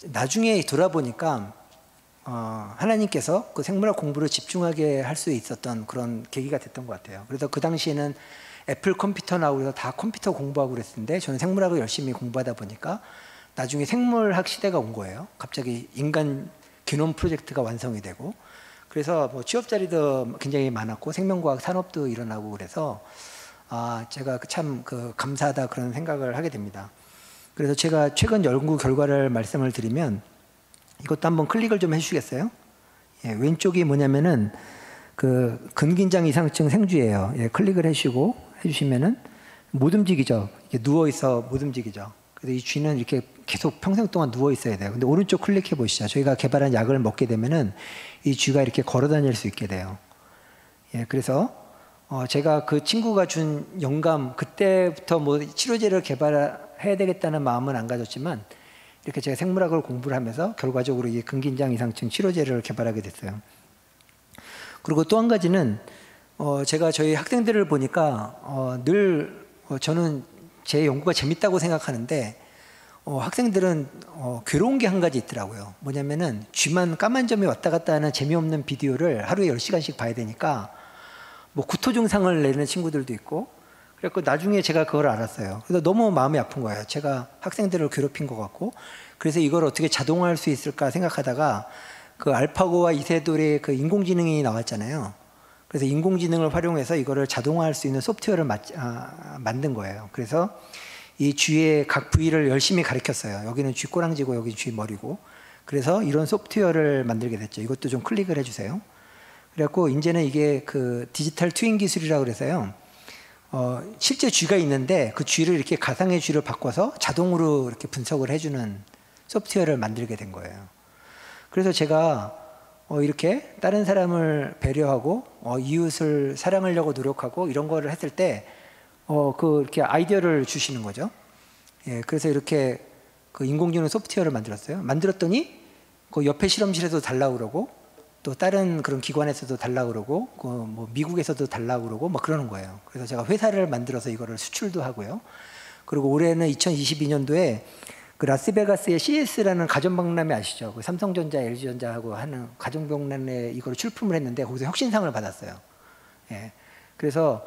나중에 돌아보니까 하나님께서 그 생물학 공부를 집중하게 할 수 있었던 그런 계기가 됐던 것 같아요. 그래서 그 당시에는 애플 컴퓨터 나오고 그래서 다 컴퓨터 공부하고 그랬는데, 저는 생물학을 열심히 공부하다 보니까 나중에 생물학 시대가 온 거예요. 갑자기 인간 기놈 프로젝트가 완성이 되고, 그래서 뭐 취업 자리도 굉장히 많았고 생명과학 산업도 일어나고, 그래서 제가 참 감사하다 그런 생각을 하게 됩니다. 그래서 제가 최근 연구 결과를 말씀을 드리면, 이것도 한번 클릭을 좀 해주시겠어요? 예, 왼쪽이 뭐냐면은 그 근긴장 이상증 생쥐예요. 예, 클릭을 해주시면은 못 움직이죠. 이렇게 누워 있어 못 움직이죠. 그래서 이 쥐는 이렇게 계속 평생 동안 누워 있어야 돼요. 근데 오른쪽 클릭해 보시죠. 저희가 개발한 약을 먹게 되면은 이 쥐가 이렇게 걸어 다닐 수 있게 돼요. 예, 그래서 제가 그 친구가 준 영감, 그때부터 뭐 치료제를 개발해야 되겠다는 마음은 안 가졌지만 이렇게 제가 생물학을 공부를 하면서 결과적으로 이 근긴장 이상증 치료제를 개발하게 됐어요. 그리고 또 한 가지는 제가 저희 학생들을 보니까 늘 저는 제 연구가 재밌다고 생각하는데 학생들은 괴로운 게 한 가지 있더라고요. 뭐냐면은 쥐만 까만 점이 왔다 갔다 하는 재미없는 비디오를 하루에 10시간씩 봐야 되니까 뭐 구토 증상을 내는 친구들도 있고, 그래서 나중에 제가 그걸 알았어요. 그래서 너무 마음이 아픈 거예요. 제가 학생들을 괴롭힌 것 같고, 그래서 이걸 어떻게 자동화할 수 있을까 생각하다가 그 알파고와 이세돌의 그 인공지능이 나왔잖아요. 그래서 인공지능을 활용해서 이거를 자동화할 수 있는 소프트웨어를 만든 거예요. 그래서 이 쥐의 각 부위를 열심히 가르쳤어요. 여기는 쥐 꼬랑지고 여기는 쥐 머리고. 그래서 이런 소프트웨어를 만들게 됐죠. 이것도 좀 클릭을 해주세요. 그래갖고 이제는 이게 그 디지털 트윈 기술이라고 그래서요. 실제 쥐가 있는데 그 쥐를 이렇게 가상의 쥐를 바꿔서 자동으로 이렇게 분석을 해주는 소프트웨어를 만들게 된 거예요. 그래서 제가 이렇게 다른 사람을 배려하고 이웃을 사랑하려고 노력하고 이런 거를 했을 때 이렇게 아이디어를 주시는 거죠. 예, 그래서 이렇게 그 인공지능 소프트웨어를 만들었어요. 만들었더니 그 옆에 실험실에도 달라고 그러고 또 다른 그런 기관에서도 달라고 그러고 뭐 미국에서도 달라고 그러고 막 그러는 거예요. 그래서 제가 회사를 만들어서 이거를 수출도 하고요. 그리고 올해는 2022년도에 그 라스베가스의 CES라는 가전박람회 아시죠? 그 삼성전자, LG전자하고 하는 가전박람회 이거를 출품을 했는데 거기서 혁신상을 받았어요. 예. 그래서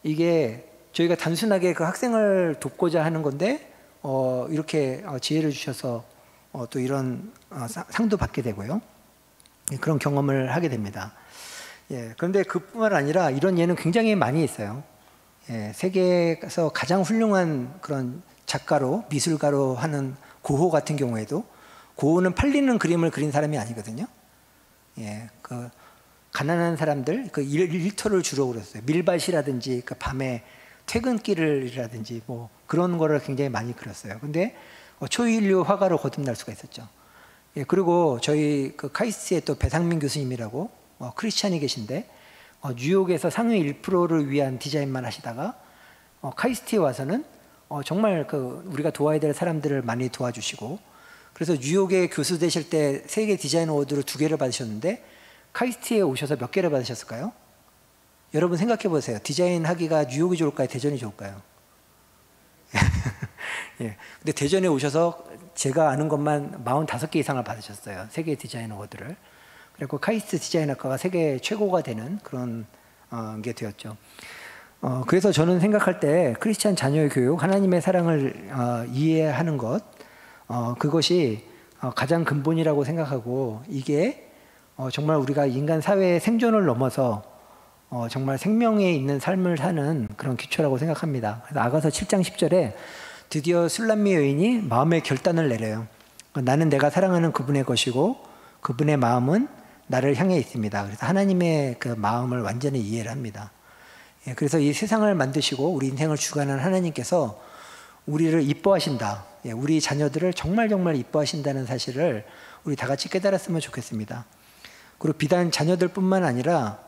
이게 저희가 단순하게 그 학생을 돕고자 하는 건데 이렇게 지혜를 주셔서 또 이런 상도 받게 되고요. 그런 경험을 하게 됩니다. 예. 그런데 그뿐만 아니라 이런 예는 굉장히 많이 있어요. 예. 세계에서 가장 훌륭한 그런 작가로 미술가로 하는 고흐 같은 경우에도 고흐는 팔리는 그림을 그린 사람이 아니거든요. 예, 그 가난한 사람들 그 일터를 주로 그렸어요. 밀밭이라든지 그 밤에 퇴근길이라든지 뭐 그런 거를 굉장히 많이 그렸어요. 근데 초인류 화가로 거듭날 수가 있었죠. 예, 그리고 저희 그 카이스트의 또 배상민 교수님이라고 크리스찬이 계신데 뉴욕에서 상위 1%를 위한 디자인만 하시다가 카이스트에 와서는 정말 그 우리가 도와야 될 사람들을 많이 도와주시고, 그래서 뉴욕에 교수 되실 때 세계 디자인 어워드를 2개를 받으셨는데 카이스트에 오셔서 몇 개를 받으셨을까요? 여러분 생각해 보세요. 디자인 하기가 뉴욕이 좋을까요? 대전이 좋을까요? 예. 근데 대전에 오셔서 제가 아는 것만 45개 이상을 받으셨어요. 세계 디자인 어워드를. 그리고 카이스트 디자인학과가 세계 최고가 되는 그런 게 되었죠. 그래서 저는 생각할 때 크리스찬 자녀의 교육, 하나님의 사랑을 이해하는 것, 그것이 가장 근본이라고 생각하고, 이게 정말 우리가 인간 사회의 생존을 넘어서 정말 생명에 있는 삶을 사는 그런 기초라고 생각합니다. 그래서 아가서 7장 10절에 드디어 술람미 여인이 마음의 결단을 내려요. 나는 내가 사랑하는 그분의 것이고 그분의 마음은 나를 향해 있습니다. 그래서 하나님의 그 마음을 완전히 이해를 합니다. 예, 그래서 이 세상을 만드시고 우리 인생을 주관하는 하나님께서 우리를 이뻐하신다. 예, 우리 자녀들을 정말 정말 이뻐하신다는 사실을 우리 다 같이 깨달았으면 좋겠습니다. 그리고 비단 자녀들뿐만 아니라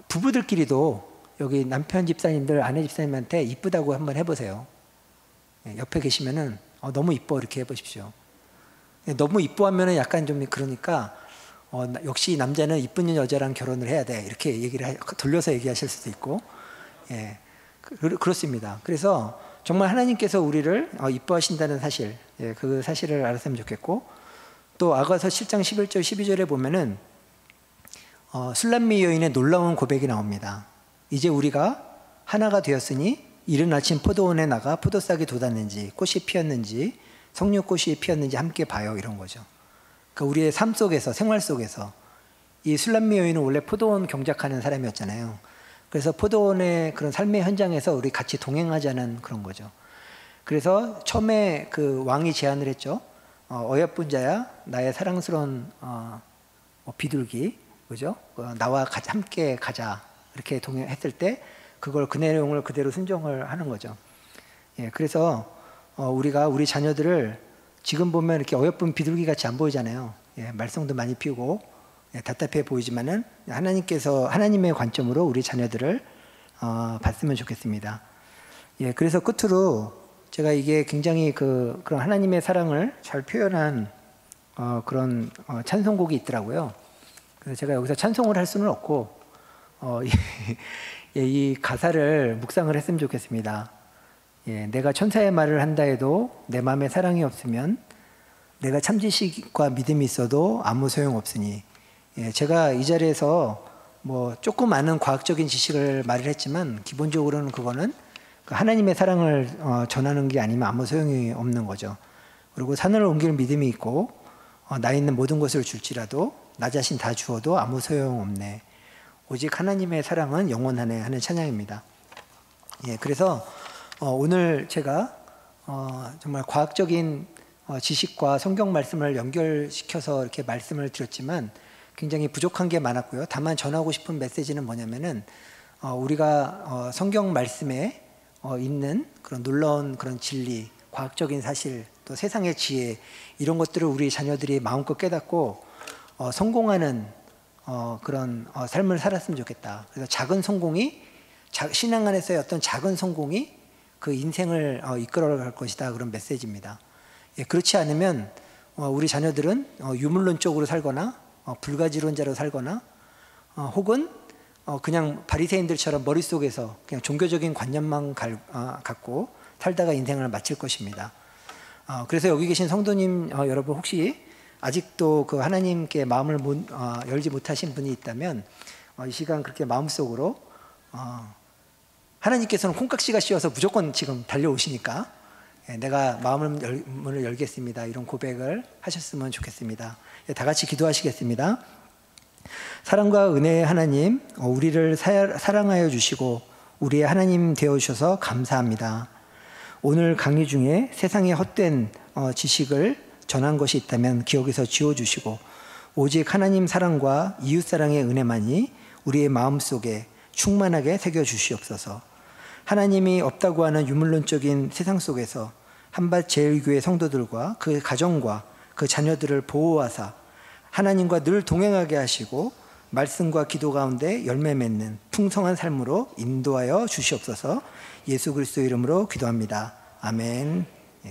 부부들끼리도 여기 남편 집사님들, 아내 집사님한테 이쁘다고 한번 해보세요. 예, 옆에 계시면은 너무 이뻐 이렇게 해보십시오. 예, 너무 이뻐하면은 약간 좀 그러니까 역시 남자는 이쁜 여자랑 결혼을 해야 돼 이렇게 얘기를 돌려서 얘기하실 수도 있고, 예, 그렇습니다. 그래서 정말 하나님께서 우리를 이뻐하신다는 사실, 예, 그 사실을 알았으면 좋겠고, 또 아가서 7장 11절 12절에 보면은 술람미 여인의 놀라운 고백이 나옵니다. 이제 우리가 하나가 되었으니 이른 아침 포도원에 나가 포도싹이 돋았는지 꽃이 피었는지 석류꽃이 피었는지 함께 봐요, 이런 거죠. 그러니까 우리의 삶 속에서, 생활 속에서 이 술람미 여인은 원래 포도원 경작하는 사람이었잖아요. 그래서 포도원의 그런 삶의 현장에서 우리 같이 동행하자는 그런 거죠. 그래서 처음에 그 왕이 제안을 했죠. 어여쁜 자야 나의 사랑스러운 비둘기, 그죠? 나와 함께 가자 이렇게 동행했을 때 그걸 그 내용을 그대로 순종을 하는 거죠. 예, 그래서 우리가 우리 자녀들을 지금 보면 이렇게 어여쁜 비둘기 같이 안 보이잖아요. 예, 말썽도 많이 피우고 답답해 보이지만은 하나님의 관점으로 우리 자녀들을 봤으면 좋겠습니다. 예, 그래서 끝으로 제가 이게 굉장히 그런 하나님의 사랑을 잘 표현한 그런 찬송곡이 있더라고요. 그래서 제가 여기서 찬송을 할 수는 없고 이 가사를 묵상을 했으면 좋겠습니다. 예, 내가 천사의 말을 한다 해도 내 마음에 사랑이 없으면 내가 참 지식과 믿음이 있어도 아무 소용 없으니. 예, 제가 이 자리에서 뭐 조금 아는 과학적인 지식을 말을 했지만 기본적으로는 그거는 하나님의 사랑을 전하는 게 아니면 아무 소용이 없는 거죠. 그리고 산을 옮길 믿음이 있고 나 있는 모든 것을 줄지라도 나 자신 다 주어도 아무 소용 없네. 오직 하나님의 사랑은 영원하네 하는 찬양입니다. 예, 그래서 오늘 제가 정말 과학적인 지식과 성경 말씀을 연결시켜서 이렇게 말씀을 드렸지만 굉장히 부족한 게 많았고요. 다만 전하고 싶은 메시지는 뭐냐면은 우리가 성경 말씀에 있는 그런 놀라운 그런 진리, 과학적인 사실, 또 세상의 지혜 이런 것들을 우리 자녀들이 마음껏 깨닫고 성공하는 그런 삶을 살았으면 좋겠다. 그래서 작은 성공이 신앙 안에서의 어떤 작은 성공이 그 인생을 이끌어갈 것이다. 그런 메시지입니다. 예, 그렇지 않으면 우리 자녀들은 유물론적으로 살거나 불가지론자로 살거나 혹은 그냥 바리새인들처럼 머릿속에서 그냥 종교적인 관념만 갖고 살다가 인생을 마칠 것입니다. 그래서 여기 계신 성도님 여러분 혹시 아직도 그 하나님께 마음을 열지 못하신 분이 있다면 이 시간 그렇게 마음속으로 하나님께서는 콩깍지가 씌워서 무조건 지금 달려오시니까 내가 문을 열겠습니다. 이런 고백을 하셨으면 좋겠습니다. 다 같이 기도하시겠습니다. 사랑과 은혜의 하나님, 우리를 사랑하여 주시고 우리의 하나님 되어주셔서 감사합니다. 오늘 강의 중에 세상의 헛된 지식을 전한 것이 있다면 기억에서 지워주시고 오직 하나님 사랑과 이웃사랑의 은혜만이 우리의 마음속에 충만하게 새겨주시옵소서. 하나님이 없다고 하는 유물론적인 세상 속에서 한밭제일교회 성도들과 그 가정과 그 자녀들을 보호하사 하나님과 늘 동행하게 하시고 말씀과 기도 가운데 열매 맺는 풍성한 삶으로 인도하여 주시옵소서. 예수 그리스도 이름으로 기도합니다. 아멘.